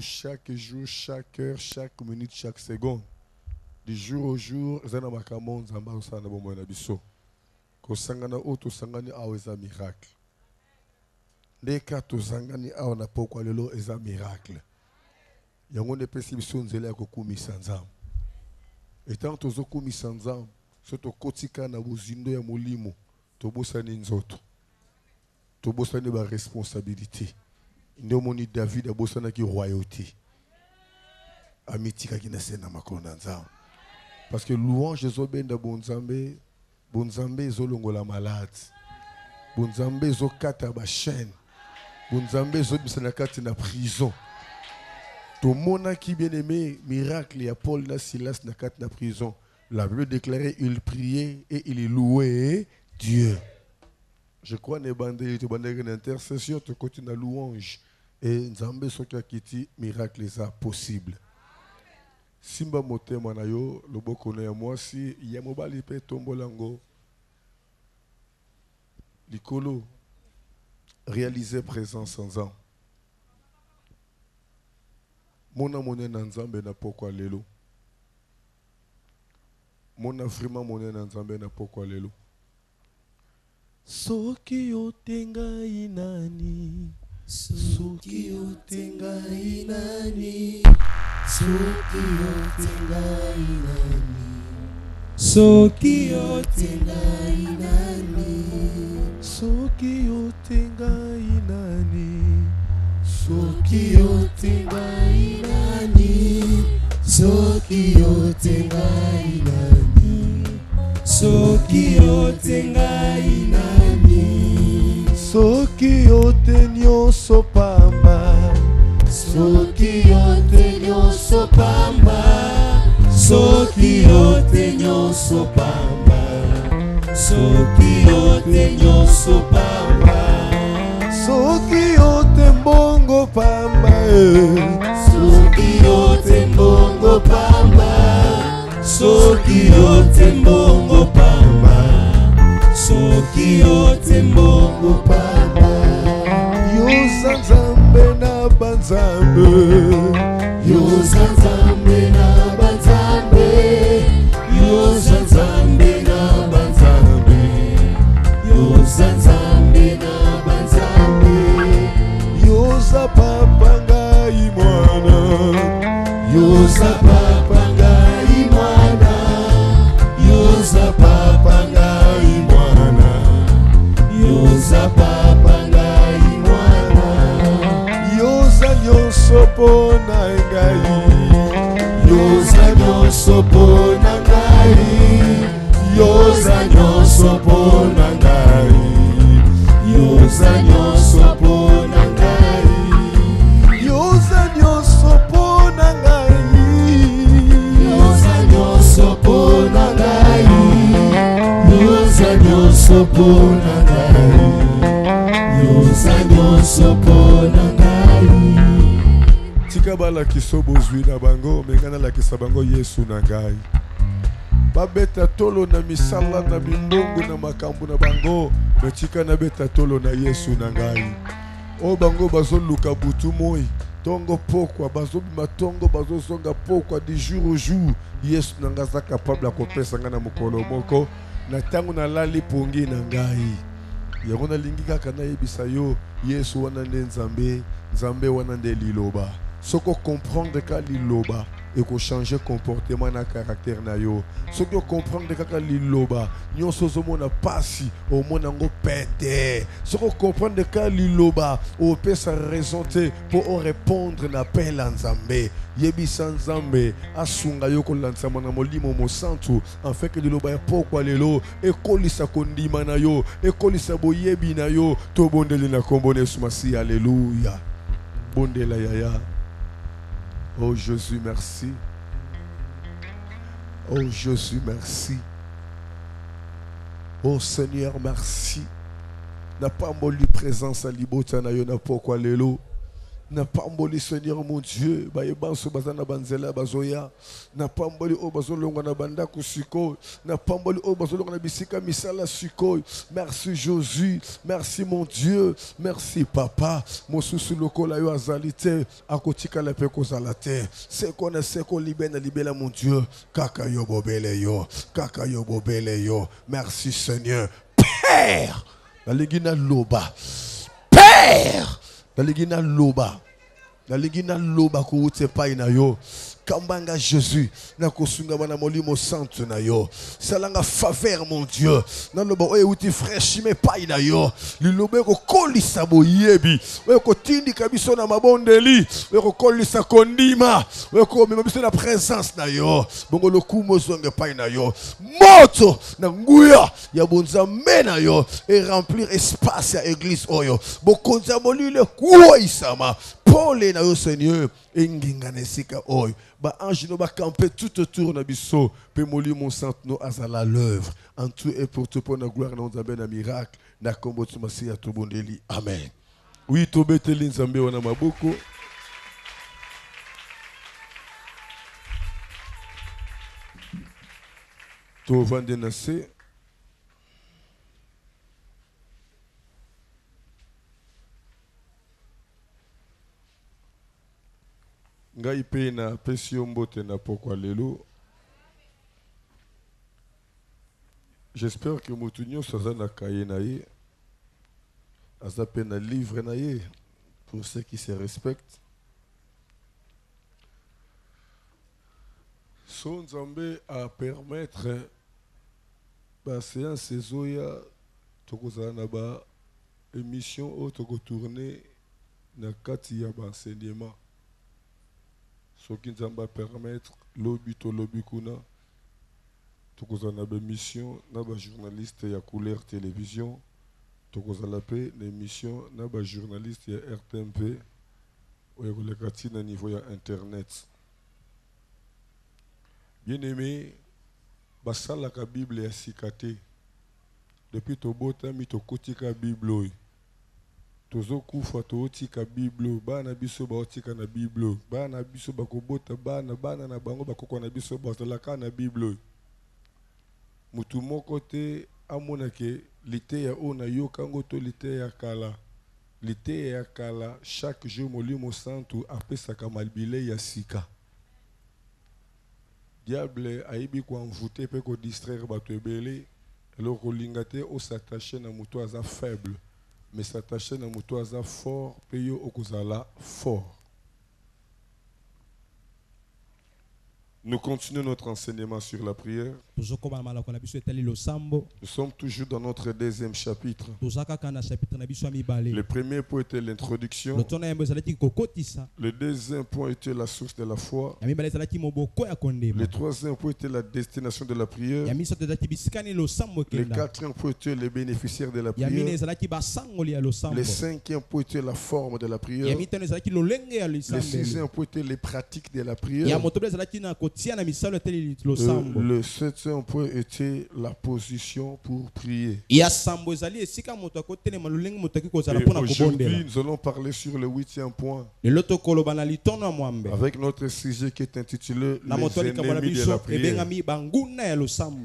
Chaque jour, chaque heure, chaque minute, chaque seconde, du jour au jour, zana makamon zamba usana bomo na biso. Ko sangana oto sangani awo eza miracle. Ndeka to sangani awo na pokwa lelo eza miracle. Yango ne pesi biso nzela ya kokumisa nzambe. Etant tozo kumisa nzambe, soto kotika na bozindo ya molimo, tobosani nzoto. Tobosani ba responsabilité. Ndomoni David abosana ki royauté. Amitika ki na sena makonda nzambe. Parce que louange ezobenda bonzambe, bonzambe ezolongola malade. Bonzambe ezokata ba chaîne. Bonzambe ezobisa na kati na prison. Tomona ki bien-aimé miracle ya Paul na Silas na kati na prison. La Bible déclarait il priait et il louait Dieu. Je crois que les intercession te continue la louange et Nzambe soki akiti miracle est possible. Simba motema na yo loboko na moi si ya mobali pe tombolango likolo réaliser présence en Nzambe. Mona mone na Nzambe na pokwa lelo. Mona vraiment mone na Nzambe na pokwa lelo. Soki otenga inani, soki otenga inani, soki otenga inani, soki otenga inani, soki otenga inani, soki otenga inani, soki otenga inani, soki otenga inani, soki otenyo sopamba, soki otenyo sopamba, soki otenyo sopamba, soki otenyo sopamba, soki otembongo pamba, soki otembongo pamba, soki otembongo pamba, soki otembongo pamba, yoza Nzambe na banzambe, yoza Nzambe na banzambe, yoza Nzambe na banzambe, yoza Nzambe na banzambe, yoza papa ngai mwana, yoza papa ngai mwana, yoza papa ngai mwana, yoza papa ngai mwana, yoza nyonso pona ngai, yoza nyonso pona ngai, yoza nyonso pona ngai, yoza nyonso pona ngai, yoza nyonso pona ngai, yoza nyonso pona ngai, yoza nyonso pona ngai, yoza nyonso pona ngai. Tika bala kisobo zwi na bango mengana la kisabango Yesu na ngai. Babeta tolo na misala na bimbongo na makambo na bango metika na beta tolo na Yesu na ngai. O bango bazo luka butu moi tongo pokwa bazo bima tongo bazo zonga pokwa di jour au jour Yesu na ngaza capable akopesa ngana mokolo moko na tango na lali pongi na ngai. Yango na lingi kaka na yebisa yo Yesu wana nde Nzambe, Nzambe wana nde liloba. Soko comprendre ka liloba et ko changer comportement na caractère na yo. Soko comprendre kaka liloba, nyonso zomona pasi au mona ngo pete. Soko comprendre ka liloba, o pesa raison te pour répondre na appel à Nzambe. Yebisa Nzambe asunga yo ko lansa mona molimo mo santu en fait que liloba ya pokwa lelo e kolisa kondima na yo, e kolisa boyebi na yo, to bondeli na kombone sumasi. Alléluia. Bondela yaya. Oh Jésus, merci. Oh Jésus, merci. Oh Seigneur, merci. N'a pas moli présence à l'ibota na yo na pourquoi lelo. N'a pas mboli Seigneur mon Dieu, ba yebanso bazana banzela bazoya. N'a pas mboli o bazolonga na banda kusiko. N'a pas mboli o bazolonga na bisika misala siko. Merci Jésus, merci mon Dieu, merci Papa. Mosusu lokola yo azalite akotika la pe kozalate. C'est qu'on sait qu'on libère libela mon Dieu. Kaka yo bobele yo, kaka yo bobele yo. Merci Seigneur. Père, la ligina loba. Père, la ligina loba. La ligina loba kuute pa na yo. Kambanga Jésus, na kosunga bana molimo santo na yo. Salanga faveur mon Dieu. Na loba oye uti fresh me pa na yo. Lilobe ko kolisa boyebi. Oye ko tindi kabiso na mabondeli. Oye ko kolisa kondima. Oye ko mema biso na présence na yo. Bongo lokumo zonge pa na yo. Moto na nguya ya bonzambe na yo et remplir espace à église oyo. Bokonza molile kuo isama. Paul na yo Seigneur. Enginga nesika oyo. Ba ange no ba camper tout autour na biso pe moli mon saint no azala l'œuvre en tout et pour tout pour la gloire na nzambe na miracle na kombo tumasi ya tobondeli amen. Oui tobeteli nzambe wana maboko. To vande na se ngai pe na pesi yo mbote na pokwa lelo. J'espère que motu nyonso aza na kaye na ye, aza pe na livre na ye, pour ceux qui se respectent. So nzambe a permettre ba séance ezoya tokozala na ba émission oyo tokotourne na kati ya ba enseignement. Ce qui nous va permettre, lobi to lobi kuna, tokozana be mission, na ba journaliste ya couleur télévision, tokozala pe l'émission na ba journaliste ya RTMP, ou ya kolekati na niveau ya internet. Bien aimé, basala ka Bible ya sikate. Depuis to bota mi to kotika Bible. Tozo kufa to otika Bible bana biso ba otika na Bible bana biso bakobota bana na bango bakoko na biso bazalaka na Bible mutu moko te amona ke lite ya ona yokango to lite ya kala chaque jour molimo santo apesaka malbile ya sika. Diable aibi ko envoûter pe ko distraire bato ebele alors ko lingate o s'attacher na mutu aza faible. Mais s'attacher à moto fort, payer au kozala fort. Nous continuons notre enseignement sur la prière. Nous sommes toujours dans notre deuxième chapitre. Le premier point était l'introduction. Le deuxième point était la source de la foi. Le troisième point était la destination de la prière. Le quatrième point était les bénéficiaires de la prière. Le cinquième point était la forme de la prière. Le sixième point était les pratiques de la prière. Le septième point était la position pour prier. Et aujourd'hui, nous allons parler sur le huitième point. Avec notre sujet qui est intitulé Les ennemis de la prière.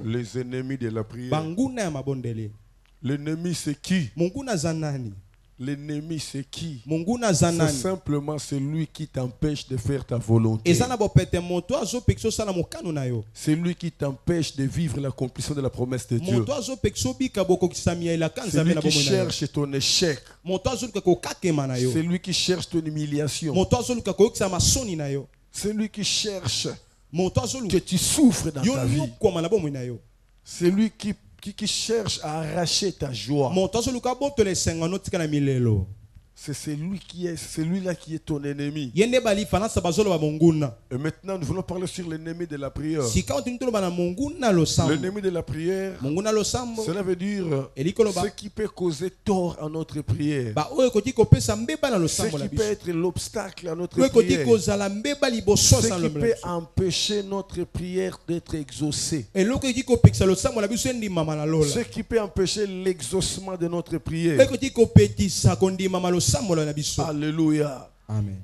Les ennemis de la prière. L'ennemi c'est qui? L'ennemi c'est qui? C'est simplement celui qui t'empêche de faire ta volonté. C'est lui qui t'empêche de vivre l'accomplissement de la promesse de Dieu. C'est lui qui cherche ton échec. C'est lui qui cherche ton humiliation. C'est lui qui cherche que tu souffres dans ta vie. C'est lui qui cherche à arracher ta joie. c'est celui-là qui est ton ennemi. Yende bali fanasa bazolo ba monguna. Et maintenant, nous voulons parler sur l'ennemi de la prière. Sika ontintolo bana monguna lo sambo. L'ennemi de la prière, Monguna lo sambo. cela veut dire Elikoloba. ce qui peut causer tort à notre prière. Ba oyo koti kopesa mbeba na lo Ce sambo la qui peut biso. être l'obstacle à notre Oyo koti prière. kozala mbeba liboso Ce sa qui lo peut mleso. empêcher notre prière d'être exaucée. Eloko koti kopekisa lo sambo la biso ndima mala lola. Ce qui peut empêcher l'exaucement de notre prière. Oyo koti kopetisa kondima malo sambo la biso. Alléluia. Amen.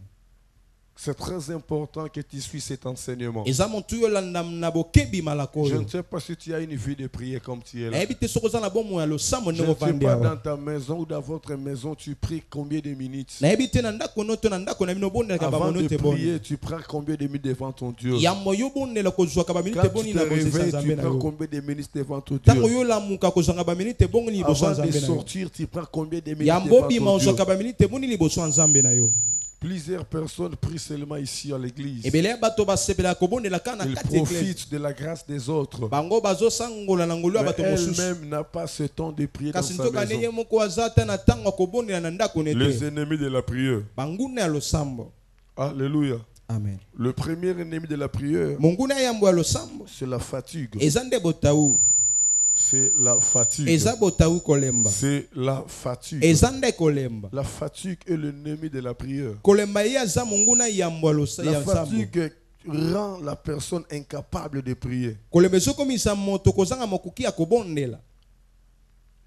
C'est très important que tu suives cet enseignement. Eza montu yo landa na bokebi malako. Je ne sais pas si tu as une vie de prière comme tu es là. Ebite sokoza na bomo ya lo sambo Je ne ndeko sais vande pas awa. dans ta maison ou dans votre maison, tu pries combien de minutes. Na ebite na ndako noto na ndako na bino bonde ka ba Avant de monote bonde. prier, tu prends combien de minutes devant ton Dieu. Ya moyo bonde la kozwa ka ba minute Quand boni tu te la bozesa réveilles, nzambe tu na prends yo. combien de minutes devant ton Tango Dieu. yo la muka kozwa ba minute bongo ni liboso Avant de nzambe na yo. sortir, tu prends combien de minutes Ya devant mbobi ma ton ozwa Dieu. ka ba minute boni liboso nzambe na yo. Plusieurs personnes prient seulement ici à l'église. Ebele bato ba sepela ko bonde la kana Ils kati église. profitent de la grâce des autres. Bango bazo sangola na ngolo Mais bato mosusu. elle-même n'a pas ce temps de prier dans Kasi sa ntoka neye maison. moko azata na tango ko bonde na ndako Les nete. ennemis de la prière. Banguna ya lo sambo. Alléluia. Amen. Le premier ennemi de la prière, Monguna ya mbo ya lo sambo. c'est la fatigue. Ezande botaou. C'est la fatigue. Eza botaou kolemba. C'est la fatigue. Ezande kolemba. La fatigue est l'ennemi de la prière. Kolemba ya za monguna ya mbo ya lo La ya sambo. fatigue rend la personne incapable de prier. Kolemba sokomisa moto kozanga mokuki ya kobondela.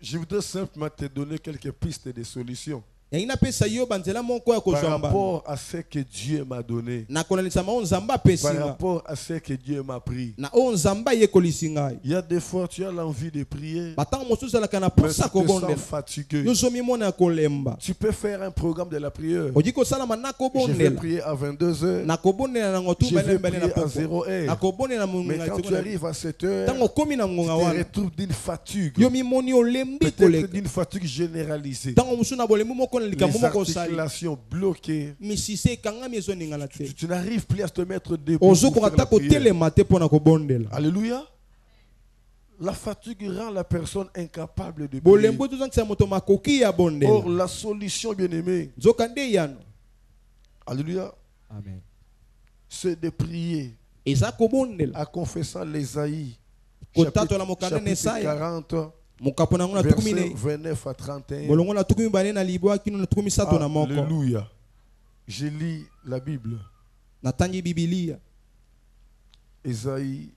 Je voudrais simplement te donner quelques pistes de solutions Yangina pesa yo banzela moko ya par kozamba. rapport à ce que Dieu m'a donné, Na kolalisa ma onzamba par pesinga. rapport à ce que Dieu m'a pris. Na onzamba ye kolisinga. Il y a des fois tu as l'envie de prier, Batang mosusu la kana mais tu posa te kobondela. sens fatigué. Yo zomi mona kolemba. Tu peux faire un programme de la prière. Oji ko sala mana Je vais kobondela. prier à 22h. Na kobondela na ngotu Je vais bale bale na prier à poko. 0h. Na kobondela Mais quand tu munga. arrives à 7h, Tango komi na tu ngonga te wana. retrouves d'une fatigue. Yo mi moni olembi Peut-être koleka. d'une fatigue généralisée. Tango musuna bolemu moko na Les likambo moko sali. articulations bloquées. Misise kangami ezo ningana te. Tu n'arrives plus à te mettre debout. Ozo pour faire la kokata ko prière. telema te pona kobondela. Alléluia. La fatigue rend la personne incapable de prier. Bolembo tozangisa moto makoki ya bondela. Or, la solution, bien-aimé, Zokande yano. alléluia, Amen. c'est de prier Eza kobondela. en confessant l'Ésaïe, Kotato la mokanda chapitre Nesaya. 40, Mokapona ngona verset tukumine. 29 à 31. Molongo na tukumi bane na libwa kino na tukumi sato na moko. Alléluia. Je lis la Bible. Natangi Biblia. Ésaïe,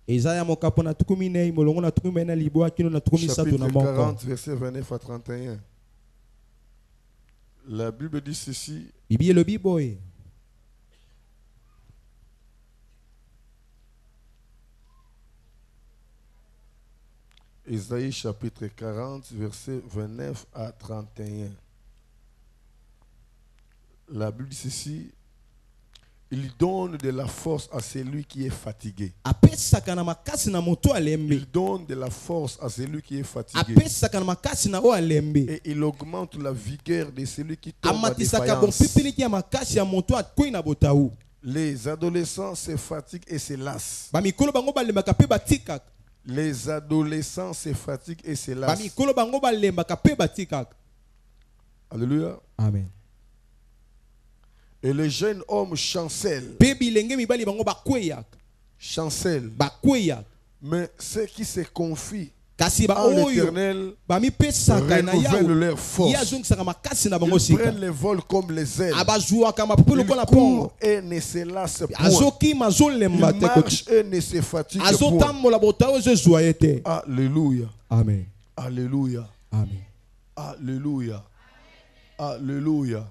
Ezaya mokapo na tukumi nei molongo na tukumi bane na libwa kino na tukumi sato chapitre na moko. 40, verset 29 à 31. La Bible dit ceci. Bibi le biboy. Ésaïe chapitre 40, verset 29 à 31. La Bible dit ceci. Il donne de la force à celui qui est fatigué. Apesaka na makasi na moto alembe. Il donne de la force à celui qui est fatigué. Apesaka na makasi na o alembe. Et il augmente la vigueur de celui qui tombe en Amatisaka défaillance. bompipiliki ya makasi ya moto akwei na botaou. Les adolescents se fatiguent et se lassent. Bamikolo bango balembaka pe batikaka. Les adolescents se fatiguent et se lassent. Bamikolo bango balembaka pe batikaka. Alléluia. Amen. Et les jeunes hommes chancellent. Pe bilenge mibali bango bakweyaka. Chancellent. Bakweyaka. Mais ceux qui se confient Kasi ba en oyo l'Éternel bamipesaka na renouvellent yawe. leur force. Yazongisaka makasi na bango Ils sika. prennent le vol comme les ailes. Abazwaka mapupu Ils lokola pongo. courent et ne se lassent point. Azokima azolemba Ils te koti. marchent et ne se fatiguent point. Azotambola botaou ezozwa ye te. Alléluia. Amen. Alléluia. Amen. Alléluia. Alléluia.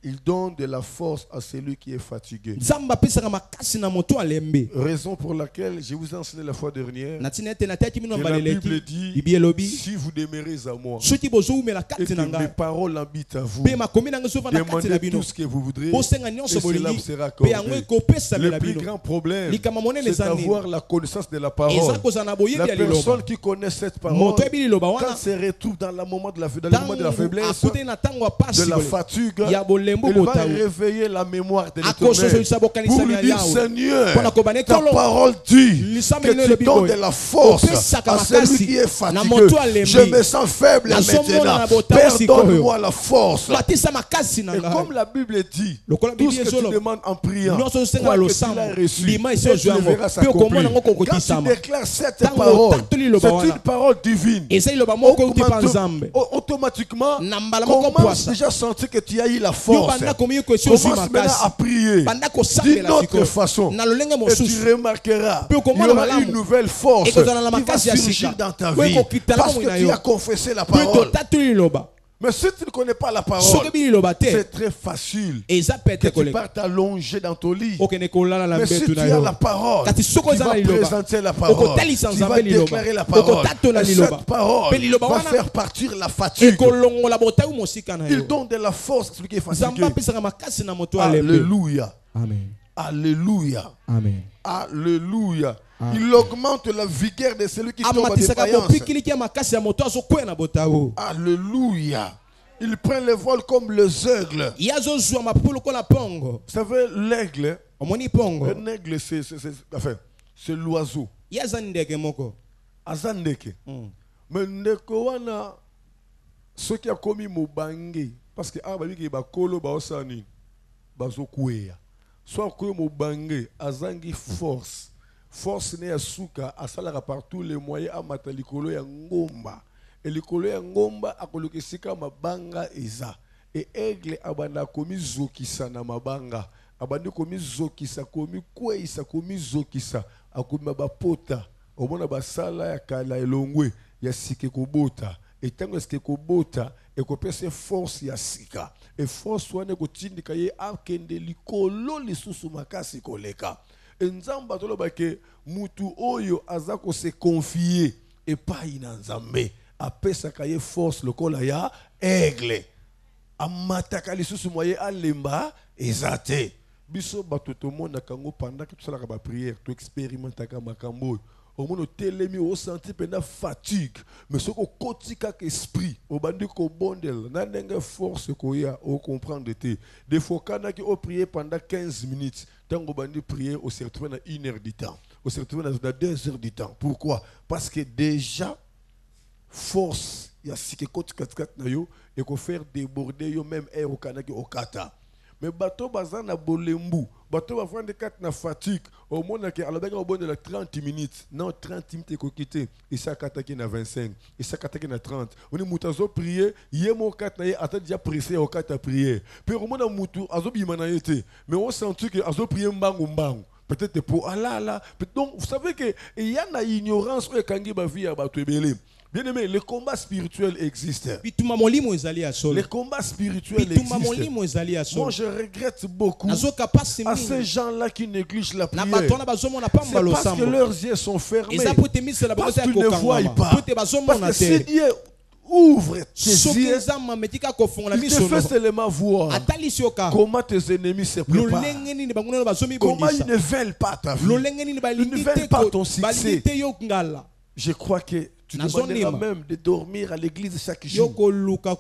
Il donne de la force à celui qui est fatigué. Nzamba pesaka makasi na moto alembe. Raison pour laquelle je vous ai enseigné la fois dernière. Natina ete nataki mino Que la Bible mbaleleki. dit, Bibi elobi. si vous demeurez à moi Soki bozoumela et kati que na mes ngai. paroles habitent à vous, Pe makomi na ngai sovanda kati na demandez bino. tout ce que vous voudrez Bosenga et nyonso cela vous bolingi. sera Pe yango accordé. ekopesa Le mela plus bino. grand problème, Likama monene c'est eza nini? d'avoir la connaissance de la Eza parole. kozala boyebi La ya liloba. personne qui connaît cette parole, Moto ebi liloba quand wana. se retrouve dans le moment de la faiblesse, Tango akute na tango apasi de la boye. fatigue, Ya bolembo Il va réveiller la mémoire de l'Éternel pour lui dire, Seigneur, ta parole dit que tu donnes de la force à celui qui est fatigué. Je me sens faible maintenant. Pardonne-moi la force. Et comme la Bible dit, tout ce que tu demandes en priant, crois que tu l'as reçu, et tu verras s'accomplir. Quand tu déclares cette parole, c'est une parole divine. Automatiquement, commence déjà à sentir que tu as eu la force. Commence maintenant à prier d'une autre façon. Et tu remarqueras qu'il y aura une nouvelle force qui va surgir dans ta vie. Parce que tu as confessé la parole. Mais si tu ne connais pas la parole, c'est très facile que tu partes allonger dans ton lit. Mais si tu as la parole, tu vas présenter la parole, tu vas déclarer la parole. Et cette parole va faire partir la fatigue. Il donne de la force à celui qui est fatigué. Alléluia. Amen. Alléluia. Amen. Alléluia. Il augmente la vigueur de celui qui tombe en défaillance. Alléluia. Il prend le vol comme les aigles. Vous savez, l'aigle, un aigle, c'est l'oiseau. Azandeke. Mais ndeko wana ceux qui a commis mobange parce que ababiki bakolo baosani bazokuya. Soit ko mobange azangi force ne yasuka asalaka par tous les moyens amata likolo ya ngomba. Et likolo ya ngomba akolokesika mabanga eza. Et aigle abanda komi zokisa na mabanga. Abandi komi zokisa komi kweisa komi zokisa akomi mabapota. Omona basala ya kala elongwe ya sike kobota. Et tango sike kobota ekopesa force ya sika. Et force wane kotindika ye akende likolo lisusu makasi koleka. Nzamba toloba ke mutu oyo azako se confier et pas ina nzambe apesaka ye force lokola ya aigle amataka lisusu moye alemba ezate biso bato tomona kango pendant que tosalaka ba prière to expérimentaka makambo au moins telemi au senti pendant fatigue mais ce ko kotika esprit au bandi ko bondel na ndenge force ko ya au comprendre te des fois kana ki au prier pendant 15 minutes tango bandi prier au se retrouver dans 1 heure du temps au se retrouver dans 2 heures du temps. Pourquoi? Parce que déjà force ya sike kotika na yo et ko faire déborder yo même air au kana ki okata. Mais bateau bazan na bolembu, bateau va prendre 4 na fatigue. Au moins que alors au bon de la 30 minutes. Non 30 minutes ko quitter et ça kataki na 25 et ça kataki na 30. On est mutazo prier, yemo 4 na ata déjà pressé au 4 à prier. Puis au moins na mutu azo bimana yete. Mais on sent que azo prier mbangu mbangu. Peut-être pour Allah là. Donc vous savez que il y a une ignorance où kangi ba vie à bateau ebele. Bien aimé, le combat spirituel existe. Le combat spirituel existe. Moi, je regrette beaucoup à ces gens-là qui négligent la prière. C'est parce que leurs yeux sont fermés. Parce que tu ne vois pas. Parce que si Dieu ouvre tes yeux, il te fait seulement voir comment tes ennemis se préparent. Comment ils ne veulent pas ta vie. Ils ne veulent pas ton succès. Je crois que tu demanderas même de dormir à l'église chaque jour. La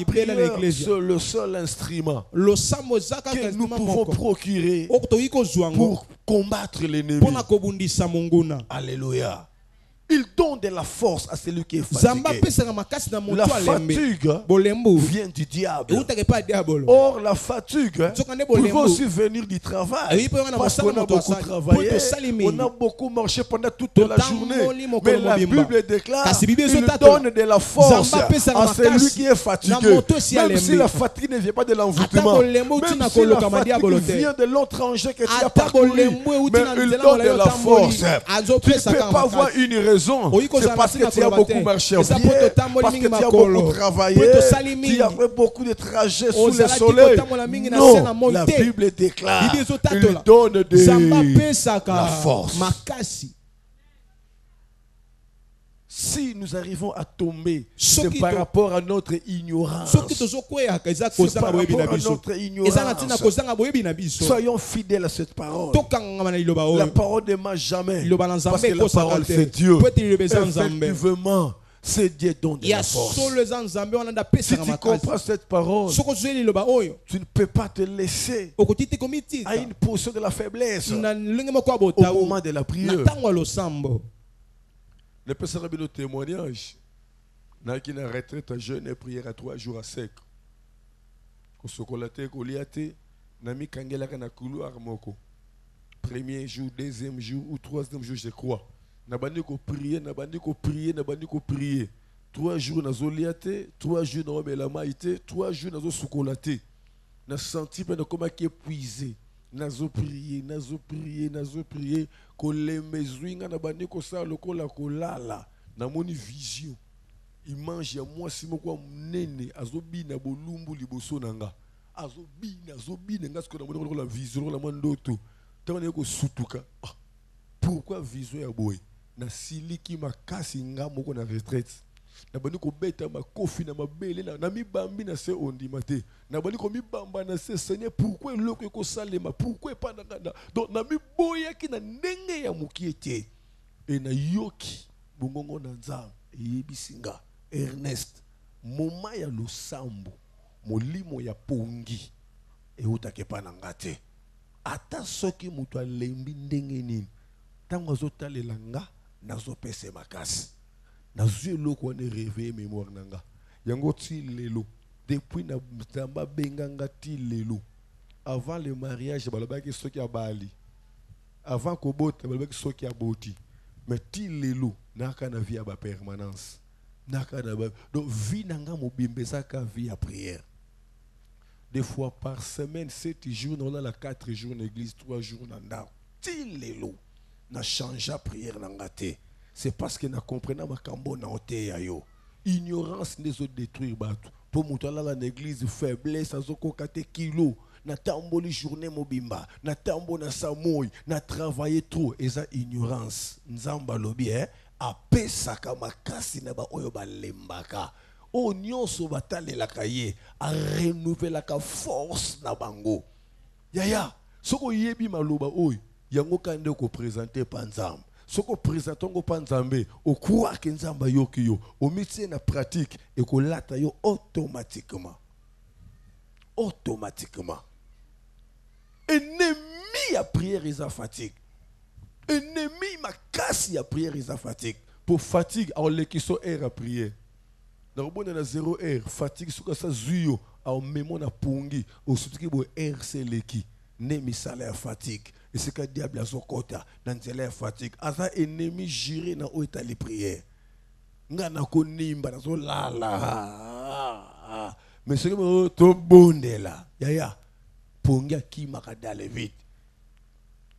prière, c'est le seul instrument que nous pouvons procurer pour combattre l'ennemi. Alléluia. Il donne de la force à celui qui est fatigué. La fatigue vient du diable. Or, la fatigue peut aussi venir du travail. Parce qu'on a beaucoup travaillé, on a beaucoup marché pendant toute la journée. Mais la Bible déclare qu'il donne de la force à celui qui est fatigué. Même si la fatigue ne vient pas de l'envoûtement, même si la fatigue vient de l'autre enjeu que tu as parcouru, mais il donne de la force. Tu ne peux pas avoir une raison. C'est parce que tu as beaucoup marché au pied, parce que tu as beaucoup travaillé, tu as fait beaucoup de trajets sous le soleil. Non, la Bible déclare, il donne de la force. Si nous arrivons à tomber, c'est par rapport à notre ignorance. C'est par rapport à notre ignorance. Soyons fidèles à cette parole. La parole ne ment jamais. Parce que la parole c'est Dieu. Effectivement, c'est Dieu donne de la force. Si tu comprends cette parole, tu ne peux pas te laisser à une position de la faiblesse au moment de la prière. Le pasteur a bien le témoignage. N'a qui na retraite jeune et prière à 3 jours à sec. Ko sokolate ko liate na mi kangela kana couloir moko. Premier jour, deuxième jour ou troisième jour je crois. Na bandi ko prier, na bandi ko prier, na bandi ko prier. 3 jours na zo liate, 3 jours na obela maite, 3 jours na zo sokolate. Na senti pe na koma ki épuisé. Na zo prier, na zo prier, na zo prier ko le mezwinga na bandi ko sa lokola ko lala. Na moni vision. Il mange à moi si moko nene azobi na bolumbu liboso nanga azobi nga ce que na la vision la mandoto tane ko sutuka pourquoi vision ya boy na siliki makasi nga moko na retraite na bani ko beta makofi na mabele na mibambi na se ondimate na bani ko mibamba na se Seigneur pourquoi loko ko salema pourquoi pas na donc na miboya ki na ndenge ya mukiete e na yoki bongongo na nzambe yebisinga Ernest, moma ya losambo, molimo ya pongi, e utake pa nangate. Ata soki mutu alembi ndenge nini, tango azotalela nga, nazo pese makasi. Nazo eloko wane réveiller mémoire nanga. Yango ti lelo, depuis na mtamba benganga ti lelo. Avant le mariage, balabaki soki ya bali. Avant kobote, balabaki soki ya boti. Mais ti lelo, naka na vie ya ba permanence. Donc, vie nanga mobimbeza ka vie à prière. 2 fois par semaine, 7 jours, on a 4 jours en église, 3 jours en nda. Tilelo, na change prière nangate. C'est parce que na comprena makambo na ote ya yo. Ignorance les autres détruire batu. Pour moutala la l'église faiblesse, azoko kate kilo. Na tamboli journée mobimba, na tambo na samoy, na travailler trop. Et ça ignorance. Nzamba lobi apesaka makasi na ba oyo balembaka o nyonso batalelaka ye a renouvelaka force na bango yaya soko yebi maloba oyo yango kande ko présenter pa nzambe soko présentongo pa nzambe o croire que nzamba yoki yo o mitie na pratique et ko lata yo automatiquement ennemi à prière isa fatigue. Ennemi ma casse ya prière isa fatigue. Pour fatigue, on le qui sont air à prière. Dans le bon na 0 air, fatigue suka sa zuyo, on memo na pungi, au soutiki bo air c'est leki. Ne misale à fatigue. Et c'est que diable a son kota, dans la fatigue. Asa ennemi juré na o état les prières. Nga na ko nimba na so la la. Mais c'est que to bonde là. Yaya. Pungi ki makadale vite.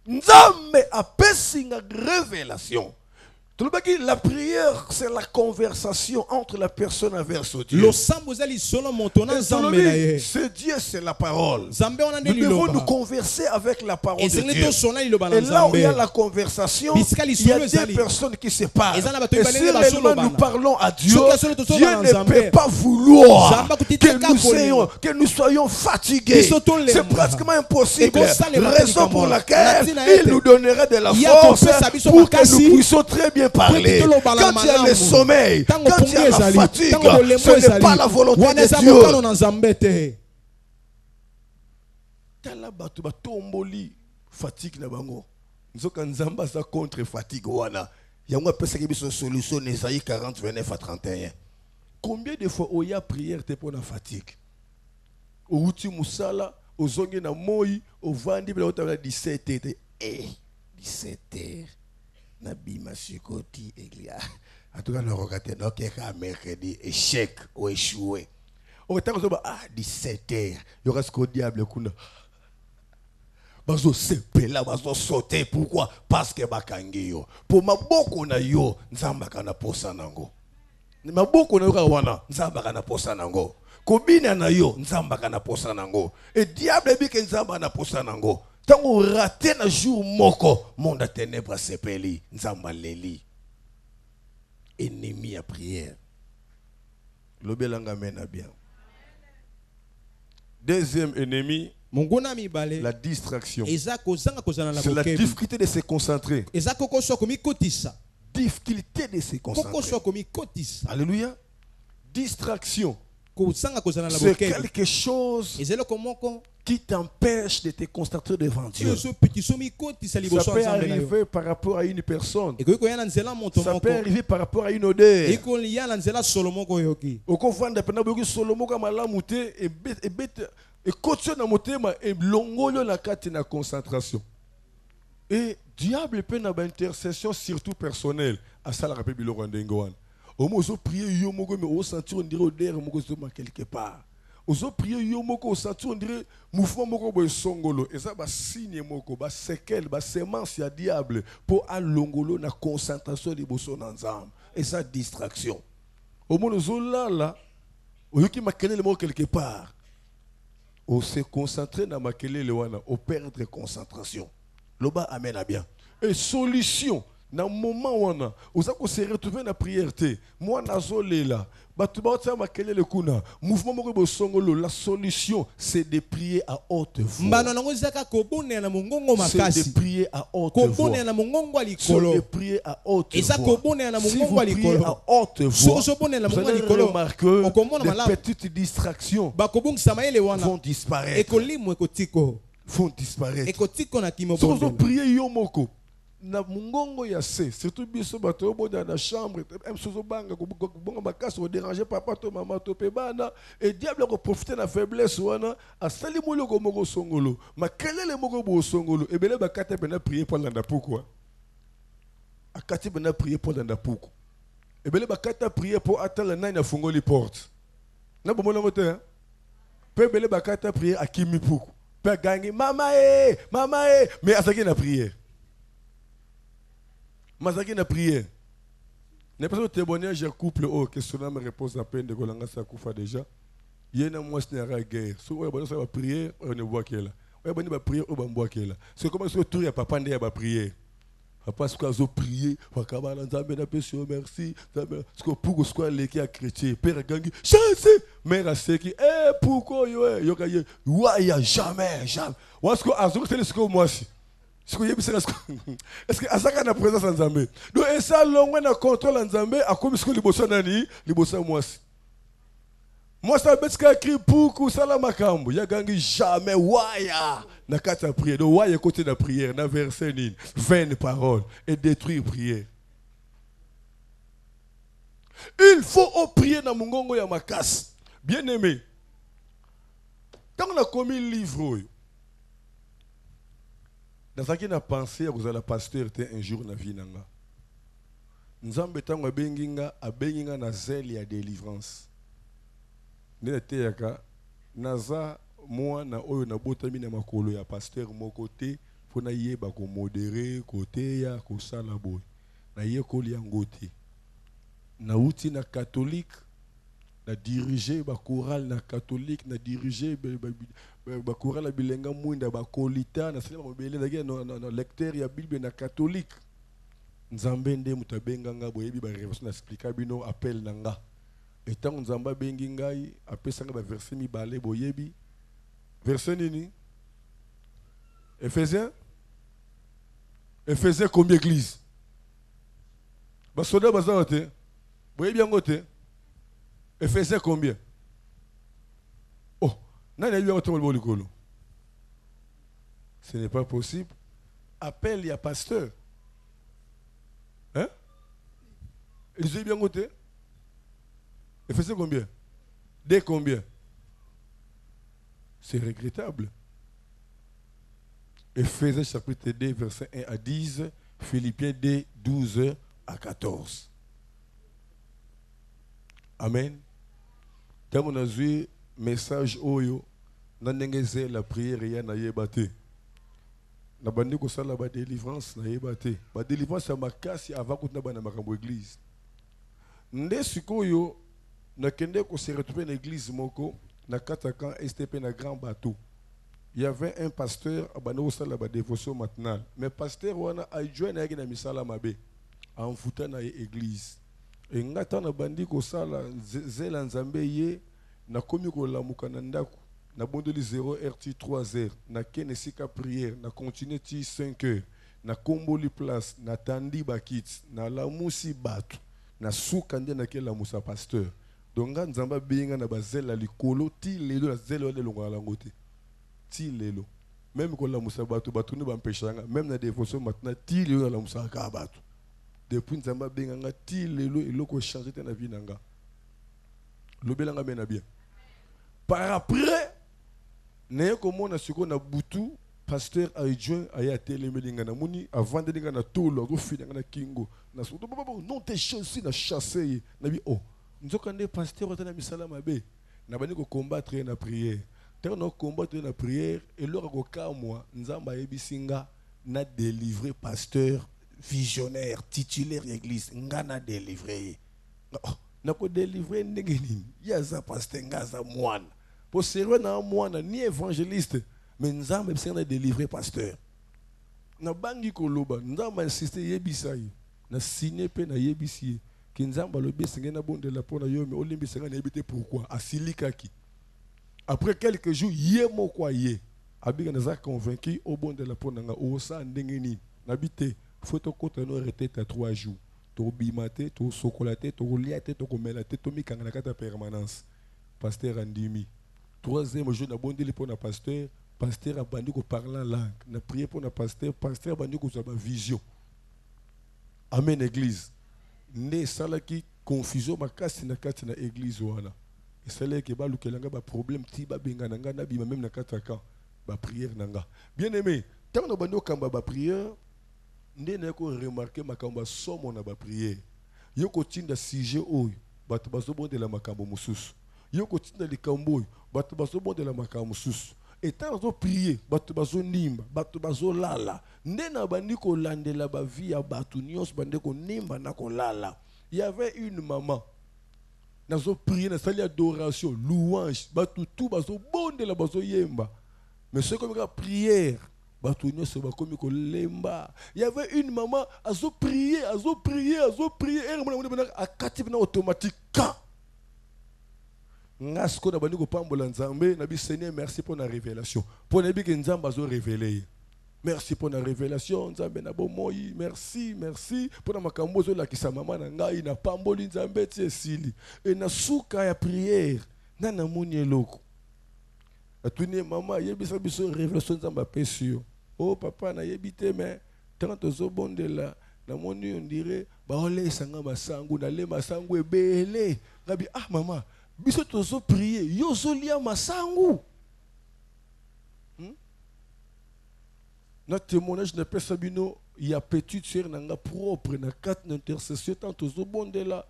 Nzambe apesi nga révélation. La prière, c'est la conversation entre la personne envers Dieu. C'est Dieu, c'est la parole. Nous devons nous converser avec la parole de Dieu. Et là où il y a la conversation, il y a des personnes qui se parlent. Et si réellement nous parlons à Dieu, Dieu ne peut pas vouloir que nous soyons fatigués. C'est pratiquement impossible. Raison pour laquelle il nous donnerait de la force pour que nous puissions très bien parler. Quand il y a le sommeil, quand il y a la fatigue, ce n'est pas la volonté de Dieu. Tala batu batomboli fatigue na bango. Nzoka nzamba sa contre fatigue wana. Yango pesa ke biso solution Esaïe 40 29 à 31. Combien de fois oya prière te pour la fatigue? Outi musala, ozongi na moi, ovandi bela otala 17h. 17h. Nabima Sikoti Eglia. En tout cas, le regardez, donc, mercredi, échec ou échoué. Au temps où 17h, il y aura ce qu'au diable, bazo sepela, bazo sauter. Pourquoi? Parce que bakangiyo. Pour ma boko na yo, nzamba kana posa nango. Ma boko na yo wana, nzamba kana posa nango. Kobina na yo, nzamba kana posa nango. Et diable bi ke nzamba na posa nango. Tant qu'on rate un jour moko, monde à ténèbres sepeli, nzamba leli. Ennemi à prière. L'obélanga mène bien. Deuxième ennemi, la distraction. C'est la difficulté de se concentrer. difficulté de se concentrer. Alléluia. Distraction. C'est quelque chose qui t'empêche de te concentrer devant Dieu. Ça peut arriver par rapport à une personne. Ça peut arriver par rapport à une odeur. Et diable peut avoir une intercession surtout personnelle. À ça la rappelle biloko ndengoan. Au moins on prier yo moko mais on sentir on dirait odeur moko quelque part. On prier yo moko on sentir on dirait mouvement moko boy songolo et ça ba signe moko ba séquelle ba sémence ya diable pour alongolo na concentration de bosso ensemble et ça distraction. Au moins là au yoki makelele moko quelque part. On se concentrer na makelele wana on perdre concentration. Loba amen à bien. Et solution dans le moment où on a se retrouver dans la prière, moi nazolé là, la solution c'est de prier à haute voix. C'est de prier à haute voix. C'est de prier à haute voix. Si vous priez à haute voix, vous allez remarquer les petites distractions vont disparaître. Vont disparaître. Si vous priez yomoko, na mungongo ya se surtout biso bato boda na chambre msozo banga bonga bakasi déranger papa to maman to pe bana et diable ko profiter na faiblesse wana asali moloko moko songolo makelele moko bo songolo ebele bakata bena prier pour landa pourquoi akati bena prier pour landa pourquoi ebele bakata prier pour attendre na na fungoli porte na bomona ngote pe ebele bakata prier akimi pourquoi pe gangi mama mais asaki na prière. Mazaki na prière. N'est pas témoignage couple que cela me repose à peine de Golanga Sakoufa déjà. Il y a une mois de guerre. Si on va prier, on ne voit qu'elle. On va prier, on va voir qu'elle. C'est comme si on a papa ne va prier. Papa ce qu'on a prié, on va nzambe na pesi merci. Ce que pour ce qu'on les qui a chrétien, père gangi, chance, mère a seki, pourquoi yo kaye, ya jamais. Est-ce que azur c'est ce que moi si. Est-ce que Azaka na présence en Zambé? Donc, et ça, l'on a contrôle en Zambé, à comme ce que les bossons nani, les bossons moi. Moi, ça veut dire qu'il pour que ça la makambo, ya gangi jamais, waya, na kata prière. Donc, waya côté de la prière, na verset ni, 20 paroles, et détruire prière. Il faut prier dans Mungongo ya makas. Bien aimé. Quand on a commis le livre, dans ce qui a pensé que vous allez pasteur un jour dans la vie nanga. Nzambe tango abenginga na zeli ya délivrance. Nete yaka naza moi na oyo na botami na makolo ya pasteur moko te pona yeba ko modérer côté ya ko sala boy. Na yekoli yango te. Na uti na catholique na diriger ba chorale na catholique na diriger ba chorale bilenga mwinda ba kolita na sema mbele na lecteur ya bible na catholique nzambe nde mutabenga nga boyebi ba révélation na explica bino appel nanga etant nzamba bengi ngai apesanga ba verset mi balé boyebi verset nini Éphésiens combien église ba soda bazante boyebi yango te Éphésiens combien? Oh, ce n'est pas possible. Appelle, il y a pasteur. Hein? Ils ont bien noté. Éphésiens combien? Dès combien? C'est regrettable. Éphésiens chapitre 2, verset 1 à 10, Philippiens 2, 12 à 14. Amen. Quand on a vu message oyo nanengeze la prière ya na yebate na bandi ko sala ba délivrance na yebate ba délivrance ya makasi avant ko na bana makambo église nde sikoyo na kende ko se retrouver na église moko na kataka STP na grand bateau il y avait un pasteur abana ko sala ba dévotion matinale mais pasteur wana a joindre na yaki na misala mabe en foutant na église et ngata na bandi ko sala zela nzambe ye na komi ko lamuka na ndako na bondeli 0 RT 3 heures na kene sika prière na continuer ti 5 heures na komboli place na tandi bakit na lamusi batu na suka nde na kela musa pasteur donc nzamba binga na bazela likolo ti lelo la zelo le longa la ngote ti lelo même ko la musa batu batu ne bampeshanga même na dévotion maintenant ti lelo la musa ka batu depuis nzamba binga nga ti lelo eloko changer te na vie nanga lobelanga mena bien par après ne komona siko na butu pasteur adjoint aya telemelinga na moni avant de linga na tolo go finanga na kingo na so non te chassé na chassé na bi oh nzokande pasteur otana misala mabe na bani ko combattre na prière tant no combattre na prière et leur ko ka moi nzamba yebisinga na délivrer pasteur visionnaire titulaire église ngana délivrer oh na ko délivrer ndengeni ya za pasteur ngaza mwana pour servir na mwana ni évangéliste mais nous avons besoin de délivrer pasteur. Na bangi koloba, nous avons insisté yebisai, na signé pe na yebisi, ki nous avons lobi singa na bonde la pona yo mais olimbi singa na yebite pourquoi asilikaki. Après quelques jours yemo kwa ye, abiga naza convaincu au bonde la pona nga o sa ndengeni, nabite photo kota no retete à 3 jours. To bimate, to sokolaté, to liate, to komelate, to mi kanga na kata permanence. Pasteur andimi. 3e jour na bonde le pona pasteur pasteur a bandi ko parler en langue na prier pour na pasteur a bandi ko za ba vision amen église ne sala ki confusion makasi na kati na église wana esala ke ba lukelanga ba problème ti ba benga nanga na bima même na kataka ba prière nanga bien aimé tant na bandi okamba ba prière nde na ko remarquer makamba somo na ba prière yoko tinda sujet oyo bato bazobonde la makambo mususu yoko tinda likambo oyo bato bazobonde la makambo mususu et tant bazo prier bato bazo nimba bato bazo lala nde na bandi ko landela ba vie ya bato nyos bande ko nimba na ko lala. Il y avait une maman nazo prier na salle adoration louange bato tout bazo bonde la bazo yemba mais c'est comme la prière bato nyos ba komi ko lemba. Il y avait une maman azo prier et mon akati na automatique ngasko na bandi ko pambola nzambe na bi Seigneur merci pour la révélation pour na bi ke nzamba zo révéler merci pour la révélation nzambe na bomoi merci pour na makambo zo la kisa mama na ngai na pamboli nzambe ti esili et na suka ya prière na moni eloko atuni mama yebisa biso révélation nzamba pesio oh papa na yebite mais tant zo bondela na moni on dirait ba ole sanga masangu na le masangu ebele ngabi ah mama biso tozo prier yo zo lia masangu na témoignage na pesa bino ya petite sœur nanga propre na 4 intercession tant tozo bondela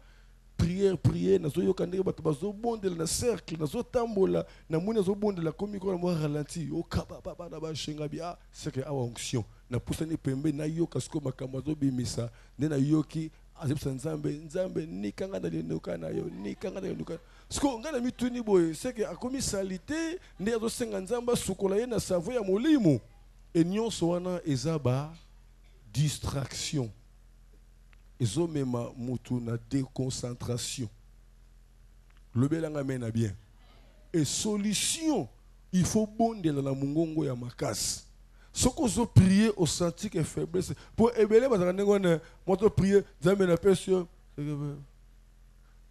prière na zo yokandeka bato bazo bondela na cercle na zo tambola na moni zo bondela komi ko na mo ralenti o kaba baba na ba shenga bia c'est que awa onction na pusani pembe na yoka sko makambo zo bimisa nde na yoki azipsa nzambe nikanga na lenuka na yo nikanga na lenuka sko ngana mituni boy c'est que akomi salité nde azo senga nzamba sukola ye na savo ya molimo et nyonso wana ezaba distraction ezo mema mutu na déconcentration lobelanga mena bien et solution il faut bondela na mungongo ya makasi. Ce qu'on veut prier au senti que faiblesse pour ébeler bazana moto prier nzambe na pesio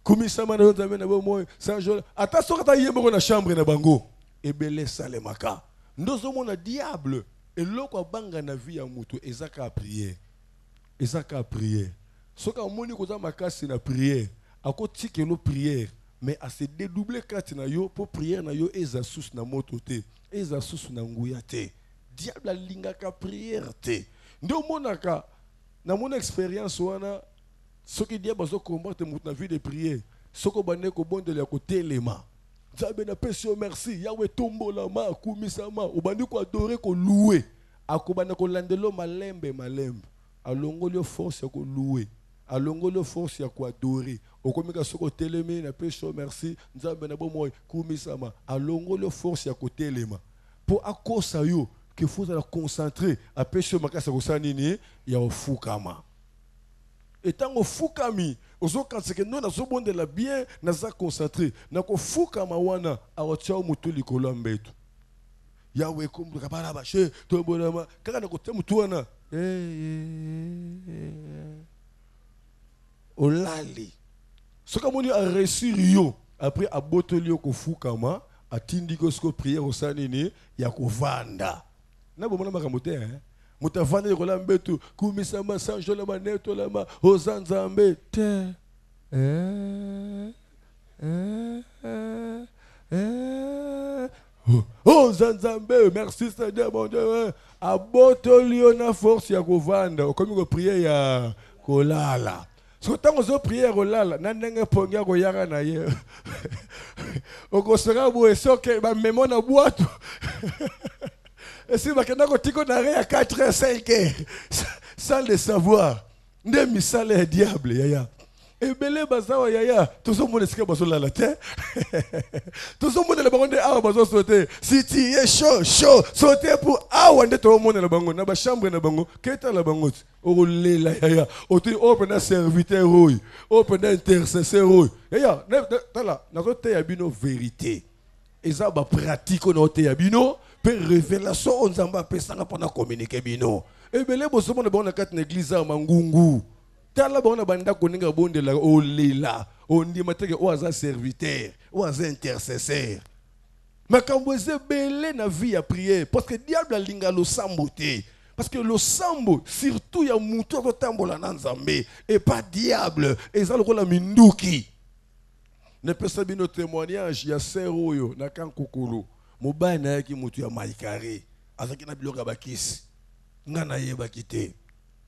komisama na nzambe na bomo sanjo ata soka ta yembo na chambre na bango ebele salemaka ndozo mona diable eloko abanga na vie ya mutu ezaka prier soka moni ko za makasi na prière akotiki lo prière mais à se dédoubler kati na yo pour prière na yo eza sous na moto te eza sous na nguya te diable alingaka prière te ndo monaka na mon expérience wana soki diable zo combattre mutu na vie de prière soko bande ko bondela ko telema nzambe na pesio merci yawe tombola ma kumisama obandi ko adorer ko louer akobana ko landelo malembe alongolo force ko louer alongolo force ya ko adorer okomika soko teleme na pesio merci nzambe na bomoy kumisama alongolo force ya ko telema pour akosa yo qu'il faut se concentrer à pêcher makasa kosanini ya ofukama étant ofukami ozo kanseke non azo bondela bien naza concentré na ko fukama wana awatia mutu likolo mbetu yawe kumbuka bara bashe to bonama kaka na kote mutu wana Olali. Ce que a reçu Rio, après à Botolio Kofukama, à Tindiko Sko prière au Sanini, Yakovanda. Na bomona makamote hein. Mutavanda yola mbetu, kumisama sanjo la maneto la ma, ozanzambe te. Oh Zanzambe, merci Seigneur mon Dieu. À Botolio na force Yakovanda, comme on prière ya kolala. So tango zo prière olala na ndenge pongia ko yaka na ye. Okosera bo esoke ba memo na boîte. Et si bakenda ko tiko na re à 4h 5h sans le savoir. Nde misale diable yaya. Ebele bazawa yaya, tozo mona sika bazo lala te. Tozo mona le bango awa bazo sauter. Si tu es chaud, sauter pour awa nde to mona le bango na ba chambre na bango, keta la bango. O lela yaya, o tu open un serviteur roy, open un intercesseur roy. Yaya, tala, na ko te yabino vérité. Eza ba pratique on te yabino, pe révélation on zamba pe sanga pona communiquer bino. Ebele bozo mona bango na kat na église a mangungu. Tala bona banda koninga bonde la o lela on dit mateke o aza serviteur o aza intercesseur makambo eze belé na vie à prier parce que diable alinga lo sambo te parce que le sambo surtout ya muto ko tambola na nzambe et pas diable eza lokola minduki ne pesa bino témoignage ya sœur oyo na kankokolo mobali na yaki mutu ya maikare azaki na biloka bakisi ngana yeba kite.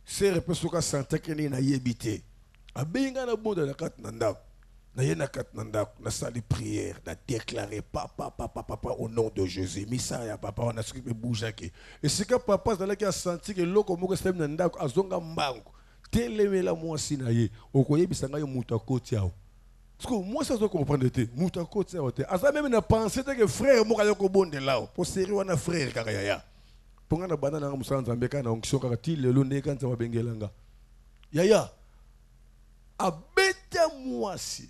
C'est repesoka santa kene na yebité. Abenga na bonda na kat nanda. Na yena kat nanda na sali prière, na déclarer papa au nom de Jésus. Misa ya papa on a ce que bouger qui. Et c'est que papa dans qui a senti que loko moko stem nanda azonga mbango. Telemela moi sinaye. Okoye bisanga yo muta koti yao. Parce que moi ça doit comprendre te. Muta koti yao te. Asa même na penser que frère moko yo ko bonde lao. Pour sérieux wana frère kaka yaya. Pongana banana nga musanza mbeka na onction kaka ti lelo ndeka nza mabengelanga yaya abeta mwasi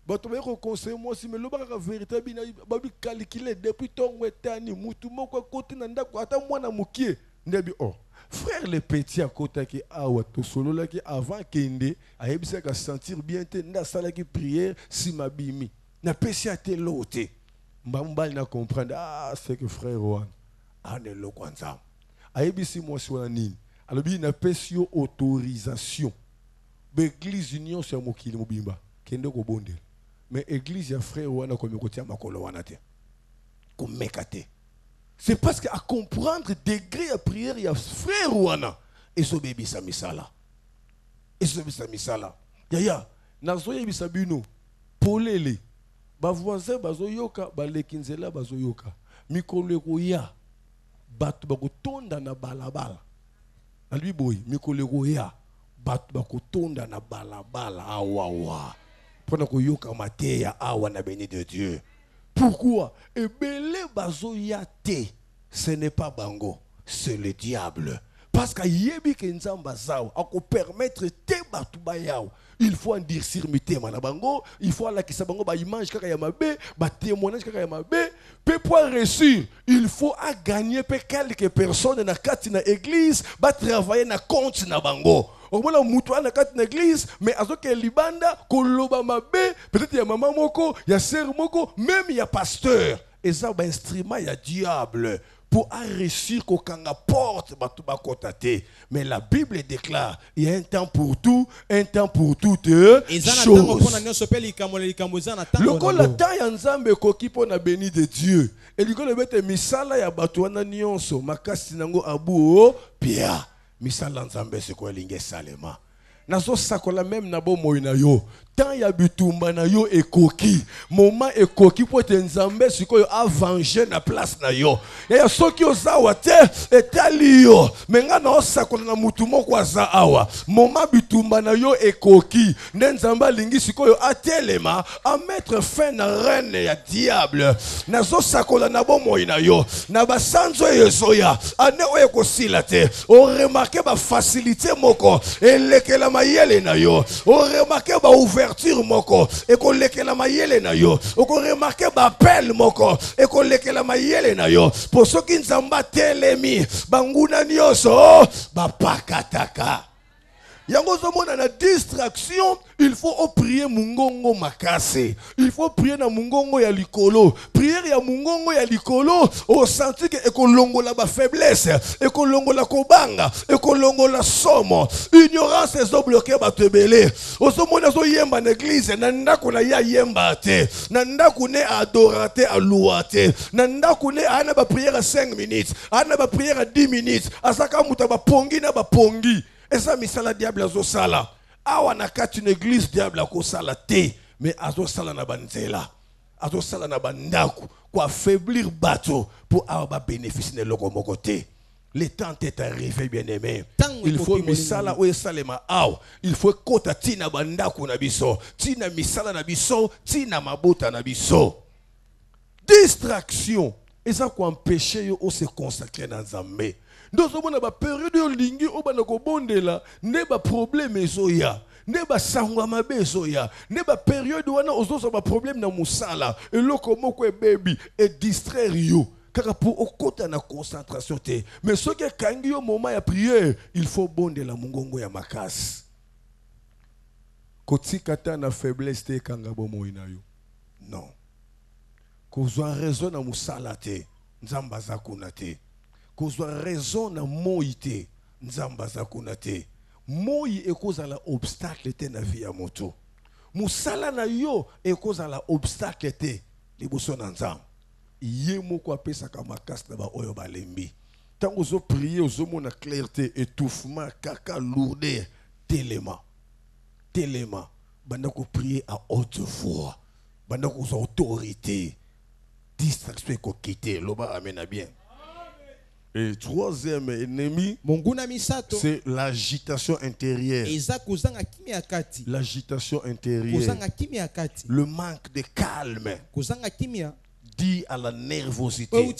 bato ba ko conseil mwasi mais lo baka vérité bina babi calculer depuis tongo etani mutu moko côté na ndako ata mwana mukie ndebi oh frère le petit à côté qui awa to solo là qui avant kende ayebisa ka sentir bien te nda sala ki prière si mabimi na pesi ate lote mbambali na comprendre ah c'est que frère Juan ane lo kwanza ayebisi mwasi wana nini alobi na pesi yo autorisation l'église union sur mokili mobimba kende ko bondela mais église ya frère wana ko mekotia makolo wana te ko mekate c'est parce que à comprendre degré à prière ya frère wana et so bebisa misala yaya nazo yebisa bino polele ba voisin bazo yoka ba lekinzela bazo yoka mikolo ko ya batu bakotonda na balabala albi boy mikoleko ya batu bakotonda na balabala awawa pona koyoka mateya awa na béni de Dieu. Pourquoi? Ebele bazo ya te, ce n'est pas bango, c'est le diable. Parce que yebi ke nzamba zao ako permettre te batu bayao. Il faut en dire sur mitema na bango, il faut la kisa bango ba image kaka ya mabe, ba témoignage kaka ya mabe, pe pour réussir, il faut à gagner pe quelques personnes na kati na église, ba travailler na compte na bango. Au moins mutu na kati na église, mais azoke libanda koloba mabe, peut-être ya maman moko, ya sœur moko, même ya pasteur. Et ça ba instrument ya diable. Pour réussir qu'au kanga porte batuba kotate. Mais la Bible déclare il y a un temps pour tout, un temps pour toutes choses. Le ko la temps ya nzambe koki po na béni de Dieu. Et le ko le bete misala ya batu wana nyonso makasi nango abu pia. Misala nzambe se ko linge salema. Nazo sakola même na bo moina yo. Tant ya bitumba na yo ekoki. Moment ekoki po te nzambe sikoyo a venger na place na yo. Ya soki ozawa te etali yo. Menga na sakola na mutu moko aza awa. Moment bitumba na yo ekoki. Nzamba lingi sikoyo atelema a mettre fin na reine ya diable. Nazo sakola na bo moina yo. Na basanzo yezoya. Ane oye kosila te. O remarqué ba facilité moko. Elekela mayele na yo. O remarqué ba ouvert ouverture moko ekolekela mayele na yo okoremarke bapel moko ekolekela mayele na yo po soki nzamba telemi banguna nyonso bapakataka. Yango zomona na distraction, il faut prier mungongo makase. Il faut prier na mungongo ya likolo. Prière ya mungongo ya likolo, o senti que ekolongo la ba faiblesse, ekolongo la kobanga, ekolongo la somo. Ignorance ezo bloquer ba tebele. O zomona zo yemba na église, na ndako na ya yemba te. Na ndako ne adorate a louate. Na ndako ne ana ba prière à 5 minutes, ana ba prière à 10 minutes. Asaka muta ba pongi na ba pongi. Et ça, misala diable azo sala. Awa na kati une église diable ako sala te. Mais azo sala na banzela. Azo sala na bandaku. Pour affaiblir bateau. Pour avoir bénéfice de l'oko te. Le temps est arrivé, bien aimé. Il faut misala ou salema aw. Il faut kota tina bandaku na biso. Tina misala na biso. Tina mabota na biso. Distraction. Et ça quoi empêcher yo o se consacrer dans Nzambe. Nous avons une période de lingi au banakobondela, ne ba problème ezoya, ne ba sangwa bezoya, ne ba période où on a aussi un problème dans musala, et lokomoko e baby et distraire yo. Car pour au côté na concentration te, mais ce qui est kangi au moment ya prière, il faut bondela mungongo ya makas. Koti kata na faiblesse te kanga bomo inayo. Non. Kozwa raison na musala te, nzamba zakuna te. Kozwa raison na moi te nzamba za kuna te moi ekoza la obstacle te na vie ya moto musala na yo ekoza la obstacle te liboso na nzamba ye moko apesaka makasi na ba oyo balembi tango zo prier ozomona clarté étouffement kaka lourdeur telema banda ko prier à haute voix banda ko autorité distraction ko quitter loba amena bien. Et troisième ennemi, c'est l'agitation intérieure. L'agitation intérieure. Le manque de calme dit à la nervosité,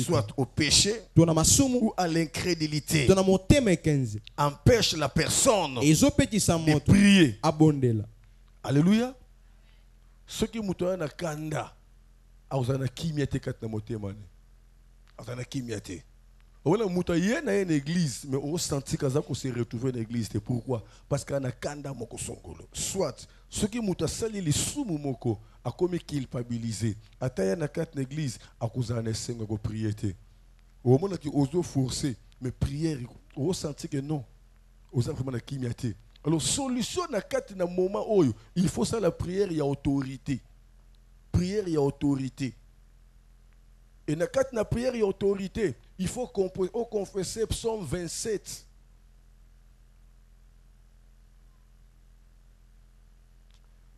soit au péché ou à l'incrédulité, empêche la personne de prier. Alléluia. Ce qui m'a dit kanda, auzana kimia te kat na motema. On a une église, mais on senti qu'on s'est retrouvé dans l'église. Pourquoi? Parce qu'on a kanda moko songolo. Soit, ceux qui m'ont sali les soumou moko, a comme culpabilisé. Ataya na kat l'église, a cause d'un sengo ko prier. Au moment qui ose forcer, mais prière, on senti que non. On a vraiment na kimiate. Alors solution na kat na moment oyo, il faut ça la prière, il y a autorité. Prière, il y a autorité. Et dans la prière et autorité, il faut confesser Psaume 27.